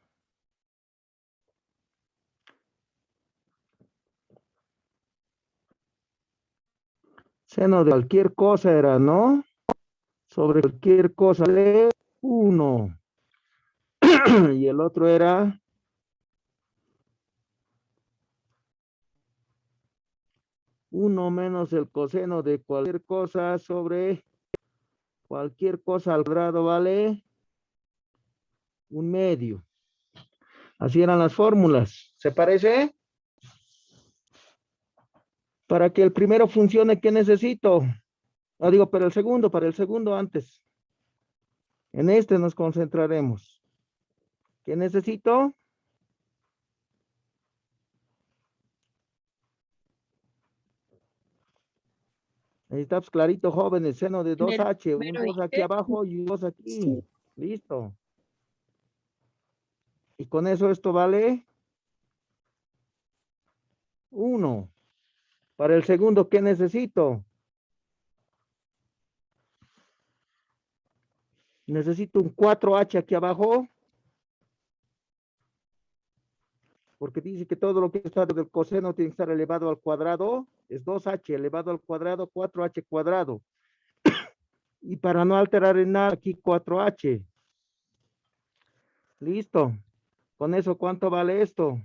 seno de cualquier cosa era, ¿no? Sobre cualquier cosa de 1. Y el otro era 1 menos el coseno de cualquier cosa sobre cualquier cosa al grado vale 1/2. Así eran las fórmulas. ¿Se parece? Para que el primero funcione, ¿qué necesito? No digo, para el segundo antes. En este nos concentraremos. ¿Qué necesito? Necesitamos clarito, jóvenes, seno de En el 2h, un primero 2 aquí dije, abajo y un 2 aquí. Sí. Listo. Y con eso esto vale 1. Para el segundo, ¿qué necesito? Necesito un 4H aquí abajo. Porque dice que todo lo que está del coseno tiene que estar elevado al cuadrado. Es 2H elevado al cuadrado, 4H cuadrado. Y para no alterar en nada, aquí 4H. Listo. Con eso, ¿cuánto vale esto?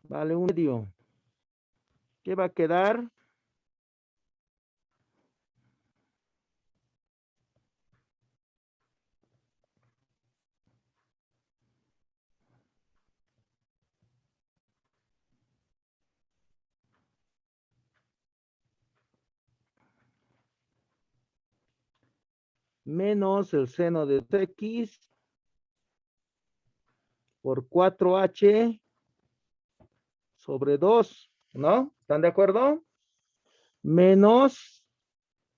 Vale 1/2. ¿Qué va a quedar? Menos el seno de X por 4H sobre 2, ¿no? ¿Están de acuerdo? Menos,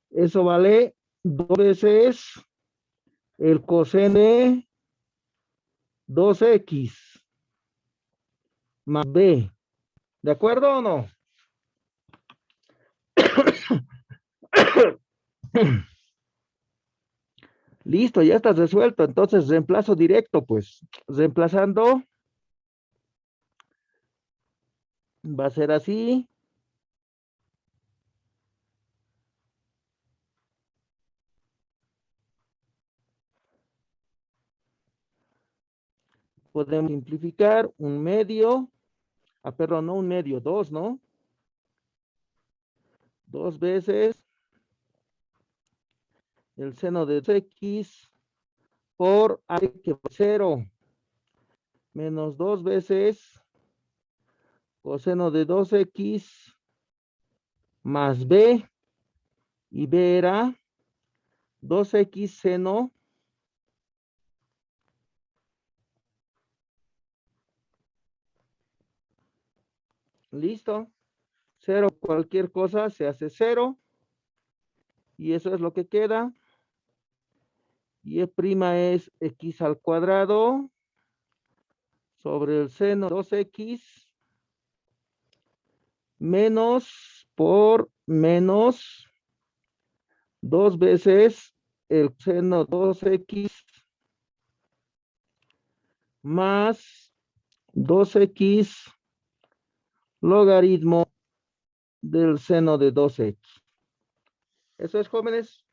eso vale 2 veces el coseno de 2X más B. ¿De acuerdo o no? Listo, ya está resuelto. Entonces, reemplazo directo, pues. Reemplazando, va a ser así. Podemos simplificar un medio. Perdón, no un medio, 2, ¿no? 2 veces el seno de X por A que es 0. Menos 2 veces coseno de 2X más B. Y B era 2X seno. Listo. 0, cualquier cosa se hace 0. Y eso es lo que queda. Y E' es X al cuadrado sobre el seno 2X menos por menos 2 veces el seno 2X más 2X logaritmo del seno de 2X. ¿Eso es, jóvenes?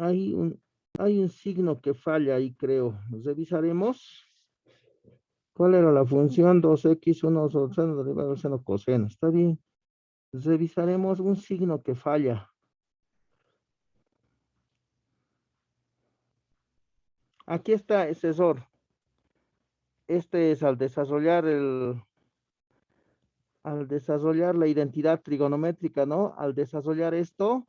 Hay un signo que falla ahí, creo. Revisaremos. ¿Cuál era la función? 2X, 1 sobre seno derivado del seno coseno. Está bien. Revisaremos un signo que falla. Aquí está ese error. Este es al desarrollar la identidad trigonométrica, ¿no? Al desarrollar esto,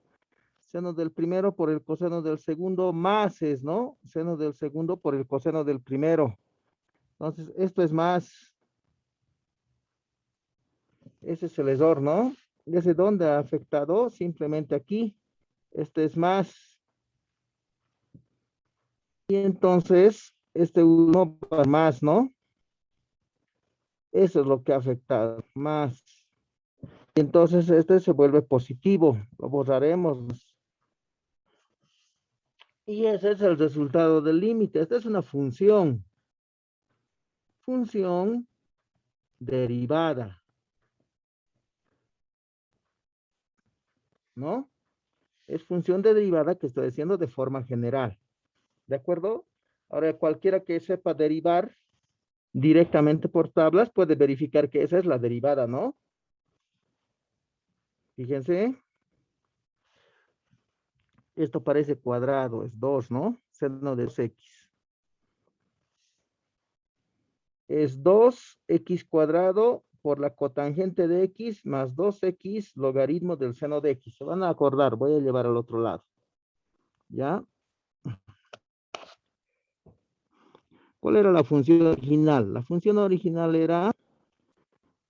seno del primero por el coseno del segundo más es, ¿no? Seno del segundo por el coseno del primero. Entonces, esto es más. Ese es el error, ¿no? ¿Desde dónde ha afectado? Simplemente aquí. Este es más. Y entonces, este 1 va más, ¿no? Eso es lo que ha afectado, más. Y entonces este se vuelve positivo. Lo borraremos. Y ese es el resultado del límite. Esta es una función. Función derivada. ¿No? Es función de derivada que estoy diciendo de forma general. ¿De acuerdo? Ahora, cualquiera que sepa derivar directamente por tablas puede verificar que esa es la derivada, ¿no? Fíjense. Esto parece cuadrado, es 2, ¿no? Seno de X. Es 2x cuadrado por la cotangente de X más 2X logaritmo del seno de X. Se van a acordar, voy a llevar al otro lado. ¿Ya? ¿Cuál era la función original? La función original era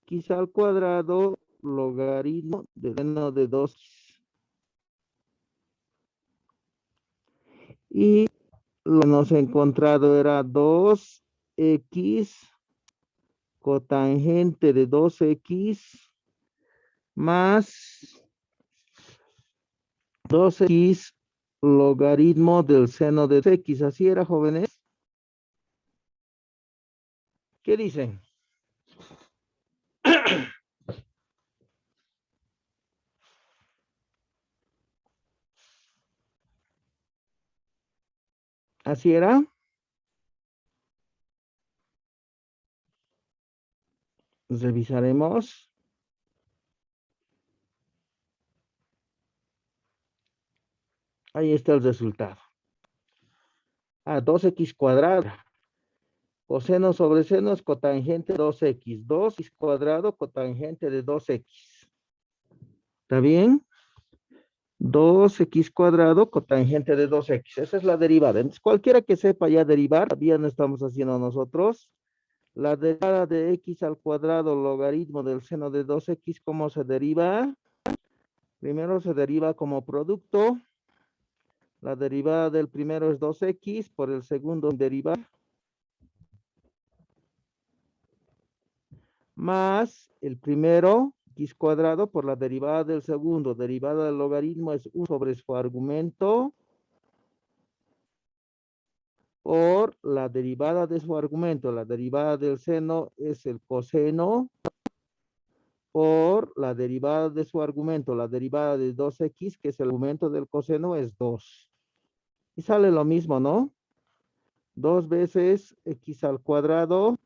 X al cuadrado logaritmo del seno de 2. Y Lo que nos encontrado era 2x cotangente de 2x más 2x logaritmo del seno de x. ¿Así era, jóvenes? ¿Qué dicen? ¿Así era? Revisaremos. Ahí está el resultado. 2x cuadrado. Coseno sobre seno es cotangente 2x. 2x cuadrado cotangente de 2x. ¿Está bien? 2x cuadrado cotangente de 2x. Esa es la derivada. Entonces, cualquiera que sepa ya derivar, todavía no estamos haciendo nosotros. La derivada de x al cuadrado logaritmo del seno de 2x, ¿cómo se deriva? Primero se deriva como producto. La derivada del primero es 2x, por el segundo deriva. Más el primero, x cuadrado, por la derivada del segundo. Derivada del logaritmo es 1 sobre su argumento. Por la derivada de su argumento. La derivada del seno es el coseno. Por la derivada de su argumento. La derivada de 2x, que es el argumento del coseno, es 2. Y sale lo mismo, ¿no? 2 veces x al cuadrado.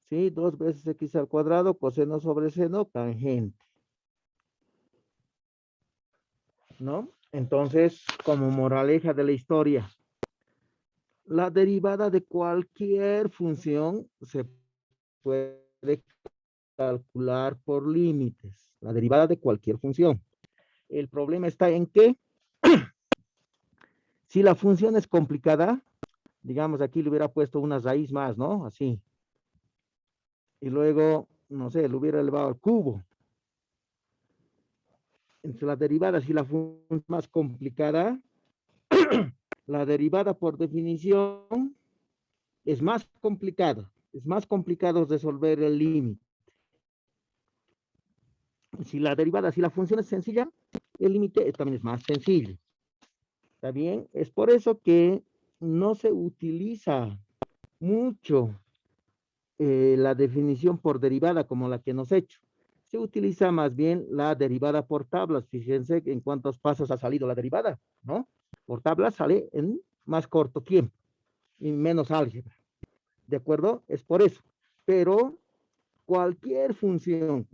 ¿Sí? 2 veces x al cuadrado, coseno sobre seno, tangente. ¿No? Entonces, como moraleja de la historia, la derivada de cualquier función se puede calcular por límites. La derivada de cualquier función. El problema está en que si la función es complicada, digamos aquí le hubiera puesto una raíz más, ¿no? Así. Y luego, no sé, lo hubiera elevado al cubo. Entre la derivada, si la función es más complicada, la derivada por definición es más complicada. Es más complicado resolver el límite. Si la derivada, si la función es sencilla, el límite también es más sencillo. ¿Está bien? Es por eso que no se utiliza mucho la definición por derivada como la que nos he hecho. Se utiliza más bien la derivada por tablas. Fíjense en cuántos pasos ha salido la derivada, ¿no? Por tablas sale en más corto tiempo y menos álgebra. ¿De acuerdo? Es por eso. Pero cualquier función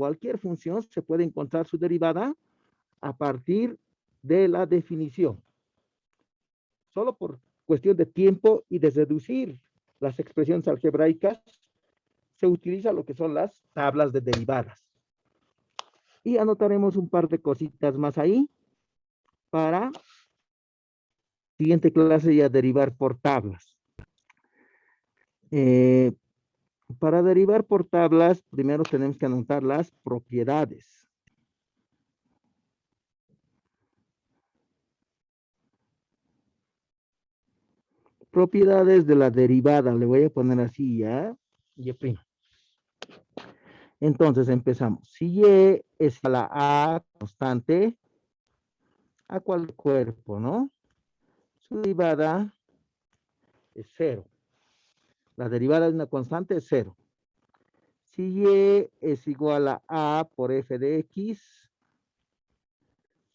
se puede encontrar su derivada a partir de la definición. Solo por cuestión de tiempo y de reducir las expresiones algebraicas, se utiliza lo que son las tablas de derivadas. Y anotaremos un par de cositas más ahí para siguiente clase ya derivar por tablas. Para derivar por tablas, primero tenemos que anotar las propiedades. Propiedades de la derivada, le voy a poner así ya, y prima. Entonces empezamos. Si y es a la a constante, a cualquier cuerpo, ¿no? Su derivada es 0. La derivada de una constante es 0. Si y es igual a por f de x,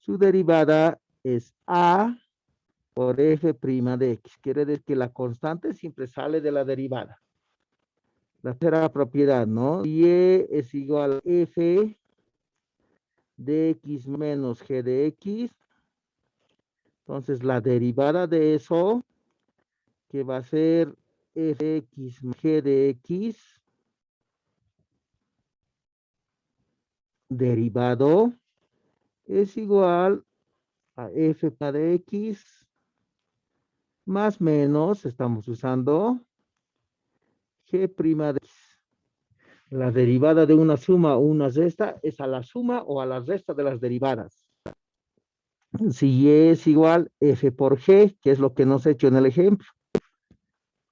su derivada es a por f' de x. Quiere decir que la constante siempre sale de la derivada. La tercera propiedad, ¿no? Y es igual a f de x menos g de x. Entonces, la derivada de eso, que va a ser f de x más g de x, derivado, es igual a f de x más menos, estamos usando g' de x. La derivada de una suma o una resta es a la suma o a la resta de las derivadas. Si y es igual f por g, que es lo que nos he hecho en el ejemplo.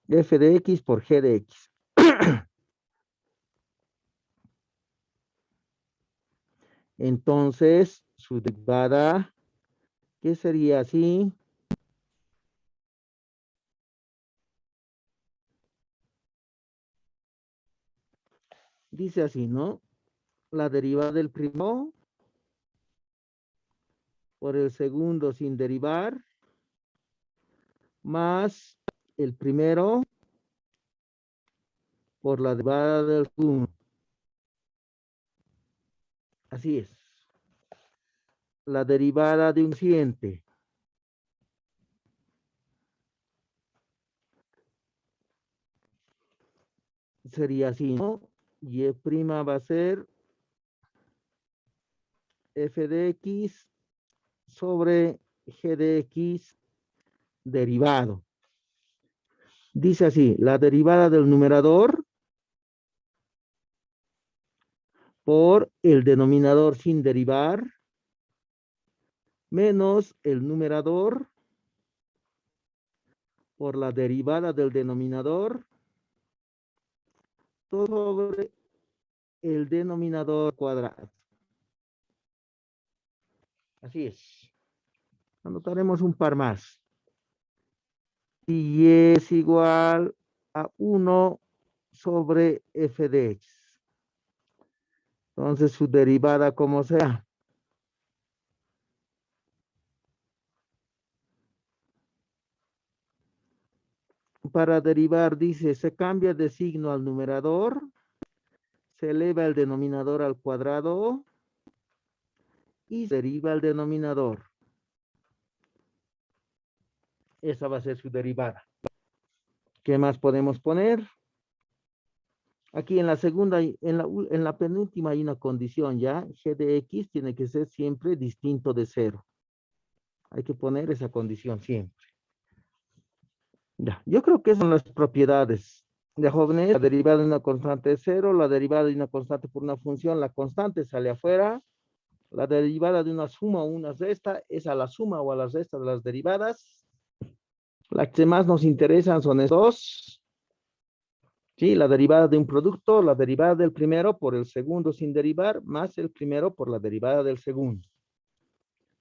F de x por g de x. Entonces, su derivada, ¿qué sería así? Dice así, ¿no? La derivada del primero por el segundo sin derivar, más el primero por la derivada del segundo. Así es. La derivada de un siguiente sería así, ¿no? Y' va a ser f de x sobre g de x derivado. Dice así, la derivada del numerador por el denominador sin derivar menos el numerador por la derivada del denominador todo sobre el denominador cuadrado. Así es. Anotaremos un par más. Y es igual a 1 sobre f de x. Entonces su derivada como sea. Para derivar dice, se cambia de signo al numerador, se eleva el denominador al cuadrado y se deriva el denominador. Esa va a ser su derivada. ¿Qué más podemos poner? Aquí en la segunda, en la penúltima hay una condición ya. G de x tiene que ser siempre distinto de 0. Hay que poner esa condición siempre. Ya, yo creo que son las propiedades. De jóvenes, la derivada de una constante es 0, la derivada de una constante por una función, la constante sale afuera, la derivada de una suma o una resta es a la suma o a la resta de las derivadas. Las que más nos interesan son estos dos. Sí, la derivada de un producto, la derivada del primero por el segundo sin derivar, más el primero por la derivada del segundo.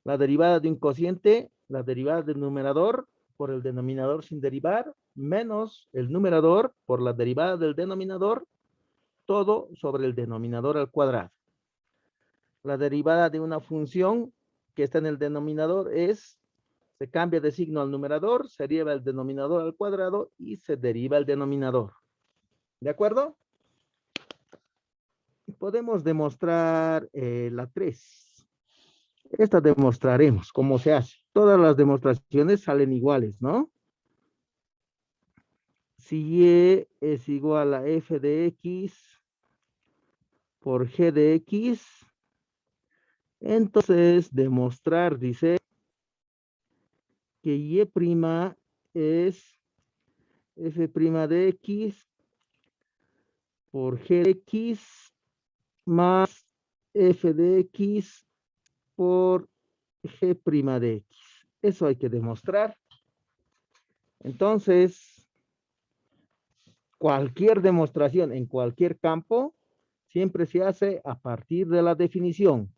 La derivada de un cociente, la derivada del numerador por el denominador sin derivar, menos el numerador por la derivada del denominador, todo sobre el denominador al cuadrado. La derivada de una función que está en el denominador es, se cambia de signo al numerador, se lleva el denominador al cuadrado y se deriva el denominador. ¿De acuerdo? Podemos demostrar la 3. Esta demostraremos cómo se hace. Todas las demostraciones salen iguales, ¿no? Si y es igual a f de x por g de x, entonces demostrar, dice, que y' es f' de x por g de x más f de x por g' de x. Eso hay que demostrar. Entonces, cualquier demostración en cualquier campo siempre se hace a partir de la definición.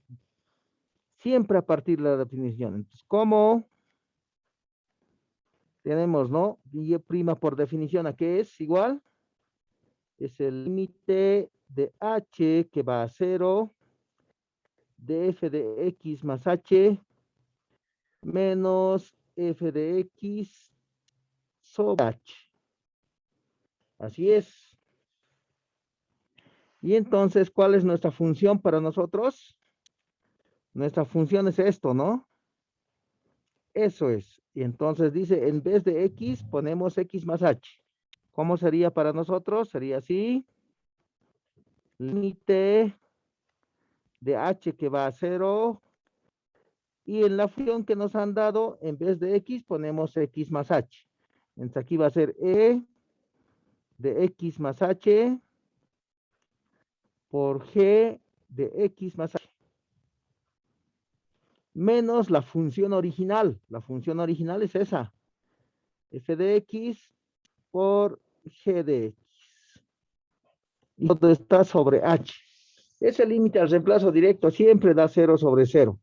Siempre a partir de la definición. Entonces, ¿cómo? Tenemos, ¿no? Y' por definición, ¿a qué es? Igual. Es el límite de h que va a 0 de f de x más h menos f de x sobre h. Así es. Y entonces, ¿cuál es nuestra función para nosotros? Nuestra función es esto, ¿no? Eso es. Y entonces dice, en vez de x, ponemos x más h. ¿Cómo sería para nosotros? Sería así. Límite de h que va a 0. Y en la función que nos han dado, en vez de x, ponemos x más h. Entonces aquí va a ser e de x más h por g de x más h. menos la función original. La función original es esa. F de X por G de X. Y todo está sobre H. Ese límite al reemplazo directo siempre da 0 sobre 0.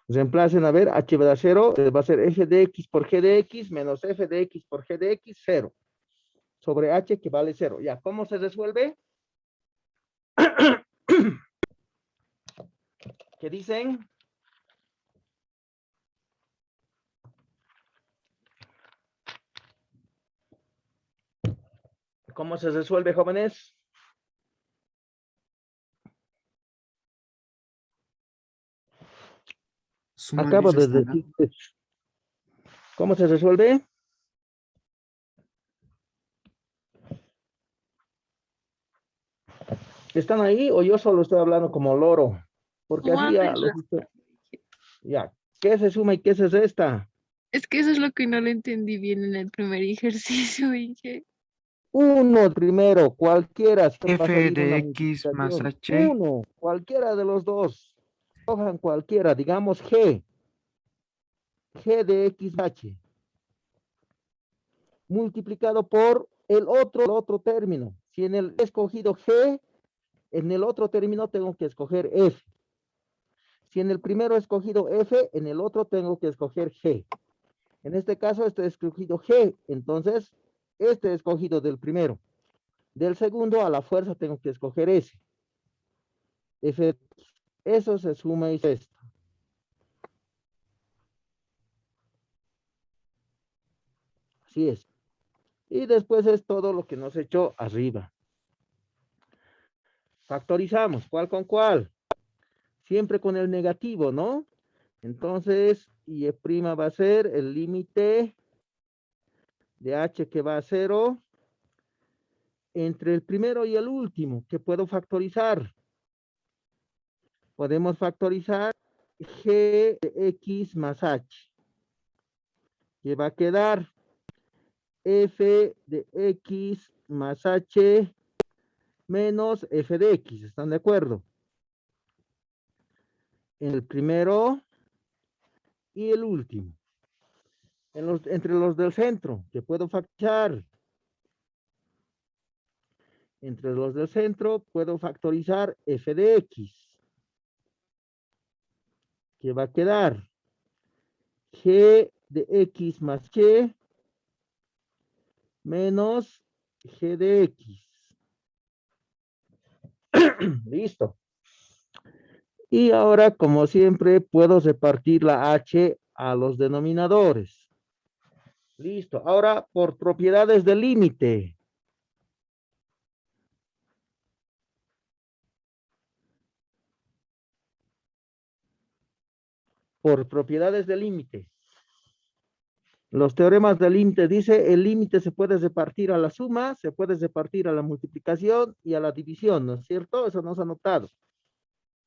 Reemplacen, a ver, H va a dar 0, va a ser F de X por G de X menos F de X por G de X, 0. Sobre H que vale 0. Ya, ¿cómo se resuelve? ¿Qué dicen? ¿Cómo se resuelve, jóvenes? Sumar y Acabo de restar. decir. ¿Cómo se resuelve? ¿Están ahí o yo solo estoy hablando como loro? Porque así Sumando y ya restando. ya. ¿Qué se suma y qué se resta? Es que eso es lo que no lo entendí bien en el primer ejercicio, Inge. Uno primero, cualquiera, siempre va a F salir de una X más multiplicación. H. Uno, cualquiera de los dos. Cojan cualquiera, digamos G. G de XH. Multiplicado por el otro término. Si en el he escogido G, en el otro término tengo que escoger F. Si en el primero he escogido F, en el otro tengo que escoger G. En este caso, este he escogido G, entonces, este he escogido del primero. Del segundo, a la fuerza tengo que escoger S. F, eso se suma y resta. Así es. Y después es todo lo que nos echó arriba. Factorizamos, ¿cuál con cuál? Siempre con el negativo, ¿no? Entonces, y E' va a ser el límite de H que va a 0 entre el primero y el último, que puedo factorizar. Podemos factorizar G de X más H, que va a quedar F de X más H menos F de X, ¿están de acuerdo? En el primero y el último. Entre los del centro, que puedo factorizar. Entre los del centro puedo factorizar F de X, que va a quedar G de X más H menos G de X. Listo. Y ahora, como siempre, puedo repartir la H a los denominadores. Listo. Ahora, por propiedades del límite. Por propiedades del límite. Los teoremas del límite dice, el límite se puede repartir a la suma, se puede repartir a la multiplicación y a la división, ¿no es cierto? Eso nos ha notado.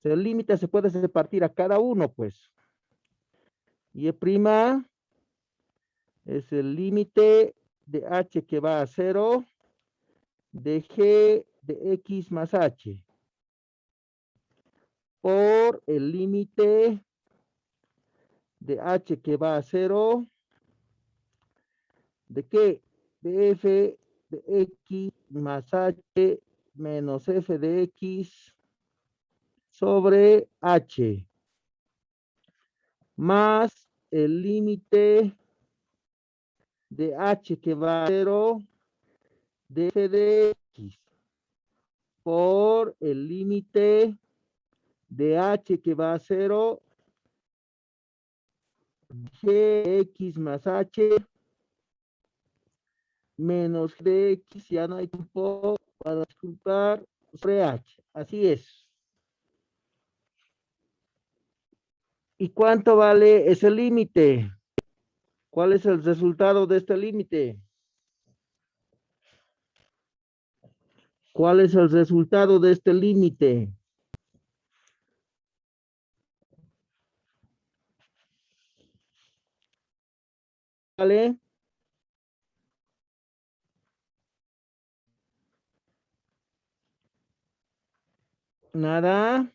El límite se puede repartir a cada uno, pues. Y E' es el límite de H que va a 0 de G de X más H por el límite de H que va a 0 de qué? De F de X más H menos F de X sobre H más el límite de H que va a 0 de F de X por el límite de H que va a 0 Gx más H menos Gx, ya no hay tiempo para disculpar, sobre H. Así es. ¿Y cuánto vale ese límite? ¿Cuál es el resultado de este límite? ¿Cuál es el resultado de este límite? ¿Vale? Nada.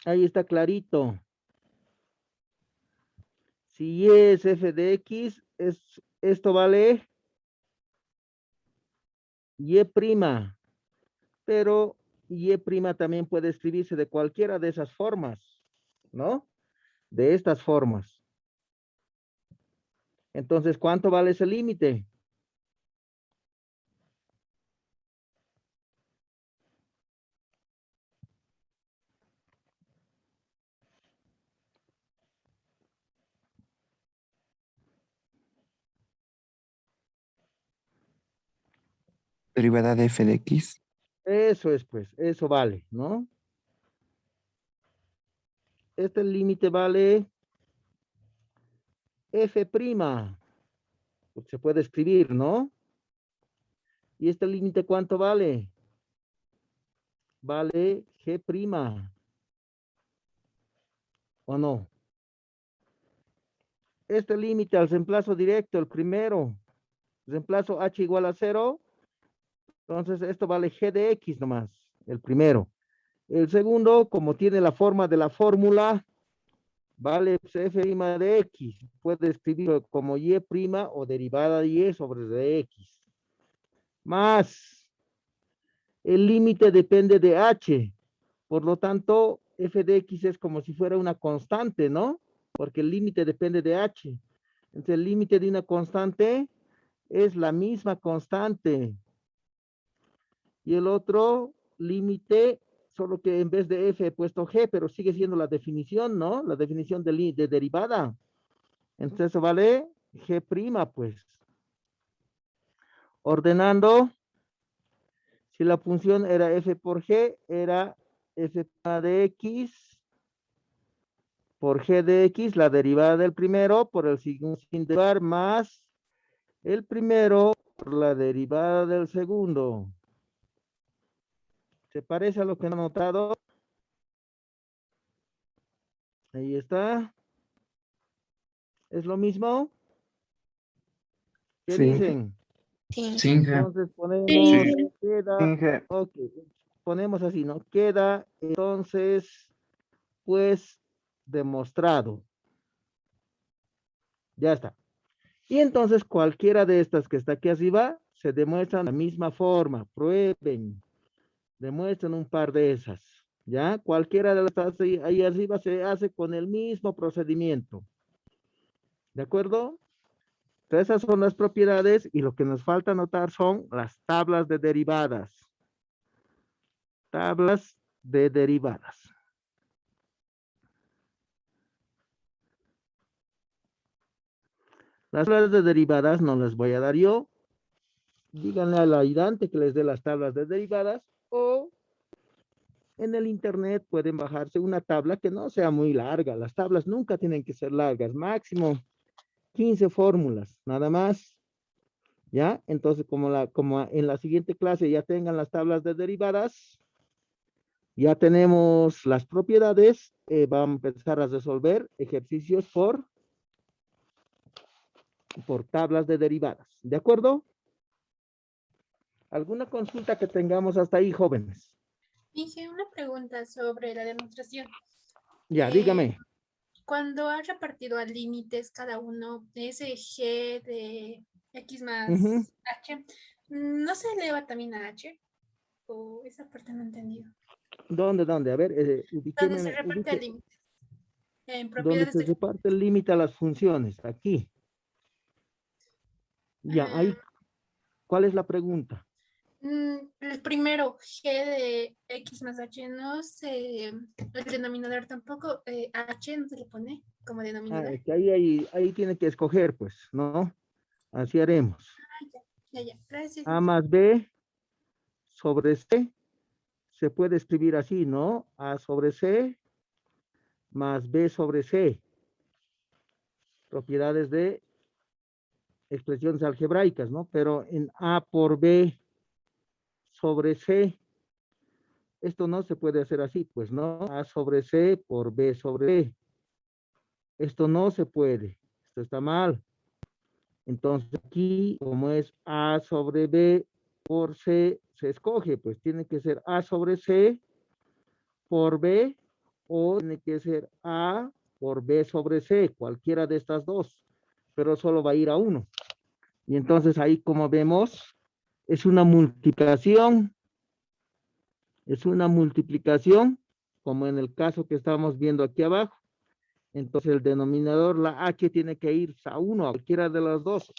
Ahí está clarito. Si y es f de x, esto vale y prima. Pero y prima también puede escribirse de cualquiera de esas formas, ¿no? De estas formas. Entonces, ¿cuánto vale ese límite? Derivada de f de x. Eso es, pues, eso vale, ¿no? Este límite vale f prima. Se puede escribir, ¿no? ¿Y este límite cuánto vale? Vale g prima. ¿O no? Este límite al reemplazo directo, el primero, reemplazo h igual a 0, entonces esto vale g de x nomás, el primero. El segundo, como tiene la forma de la fórmula, vale f' de x. Puede escribirlo como y' o derivada de y sobre de x. Más, el límite depende de h. Por lo tanto, f de x es como si fuera una constante, ¿no? Porque el límite depende de h. Entonces, el límite de una constante es la misma constante. Y el otro límite, solo que en vez de f he puesto g, pero sigue siendo la definición, ¿no? La definición de derivada. Entonces vale g', pues. Ordenando, si la función era f por g, era f' de x por g de x, la derivada del primero, por el segundo sin derivar, más el primero por la derivada del segundo. ¿Se parece a lo que han anotado? Ahí está. ¿Es lo mismo? ¿Qué Sí. dicen? Sí. Sí, Inge. Entonces ponemos, Sí. queda, Inge. ok, ponemos así, ¿no? Queda, entonces, pues, demostrado. Ya está. Y entonces cualquiera de estas que está aquí arriba se demuestran de la misma forma. Prueben, demuestren un par de esas. ¿Ya? Cualquiera de las ahí arriba se hace con el mismo procedimiento. ¿De acuerdo? Entonces, esas son las propiedades y lo que nos falta anotar son las tablas de derivadas. Tablas de derivadas. Las tablas de derivadas no las voy a dar yo. Díganle al ayudante que les dé las tablas de derivadas o en el internet pueden bajarse una tabla que no sea muy larga. Las tablas nunca tienen que ser largas, máximo 15 fórmulas, nada más. ¿Ya? Entonces, como en la siguiente clase ya tengan las tablas de derivadas, ya tenemos las propiedades, vamos a empezar a resolver ejercicios por tablas de derivadas. ¿De acuerdo? ¿Alguna consulta que tengamos hasta ahí, jóvenes? Dije una pregunta sobre la demostración. Ya, dígame. Cuando has repartido a límites cada uno, ese g de x más Ujú. h, ¿no se eleva también a h? ¿O esa parte no he entendido? ¿Dónde? A ver, Donde se reparte el límite. En donde propiedades se de... reparte el límite a las funciones, aquí. Ya, ahí, ¿cuál es la pregunta? El primero, g de x más h, no se... El denominador tampoco, h no se le pone como denominador. Es que ahí tiene que escoger, pues, ¿no? Así haremos. Ya, gracias. A más B sobre C, se puede escribir así, ¿no? A sobre C más B sobre C. Propiedades de expresiones algebraicas, ¿no? Pero en A por B sobre C, esto no se puede hacer así, pues, ¿no? A sobre C por B sobre C. Esto no se puede, esto está mal. Entonces aquí, como es A sobre B por C, se escoge, pues tiene que ser A sobre C por B o tiene que ser A por B sobre C, cualquiera de estas dos, pero solo va a ir a 1. Y entonces ahí, como vemos, es una multiplicación. Es una multiplicación, como en el caso que estamos viendo aquí abajo. Entonces el denominador, la H, tiene que ir a 1, a cualquiera de las dos.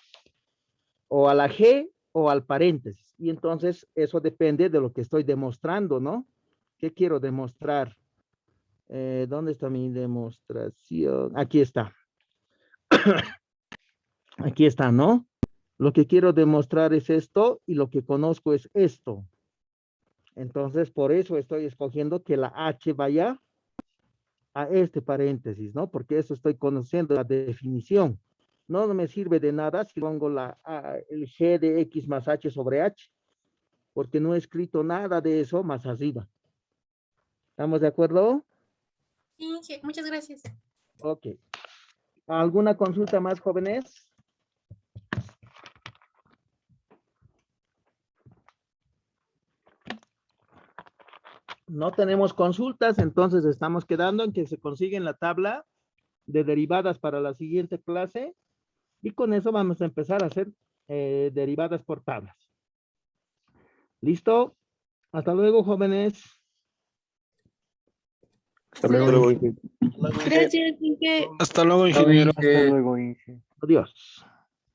O a la G o al paréntesis. Y entonces eso depende de lo que estoy demostrando, ¿no? ¿Qué quiero demostrar? ¿Dónde está mi demostración? Aquí está. Aquí está, ¿no? Lo que quiero demostrar es esto y lo que conozco es esto. Entonces, por eso estoy escogiendo que la H vaya a este paréntesis, ¿no? Porque eso estoy conociendo la definición. No me sirve de nada si pongo el G de X más H sobre H, porque no he escrito nada de eso más arriba. ¿Estamos de acuerdo? Sí, muchas gracias. Ok. ¿Alguna consulta más, jóvenes? No tenemos consultas, entonces estamos quedando en que se consiguen la tabla de derivadas para la siguiente clase y con eso vamos a empezar a hacer derivadas por tablas. ¿Listo? Hasta luego, jóvenes. Hasta luego, Inge. Gracias, Inge. Hasta luego, ingeniero. Hasta luego, Inge. Adiós.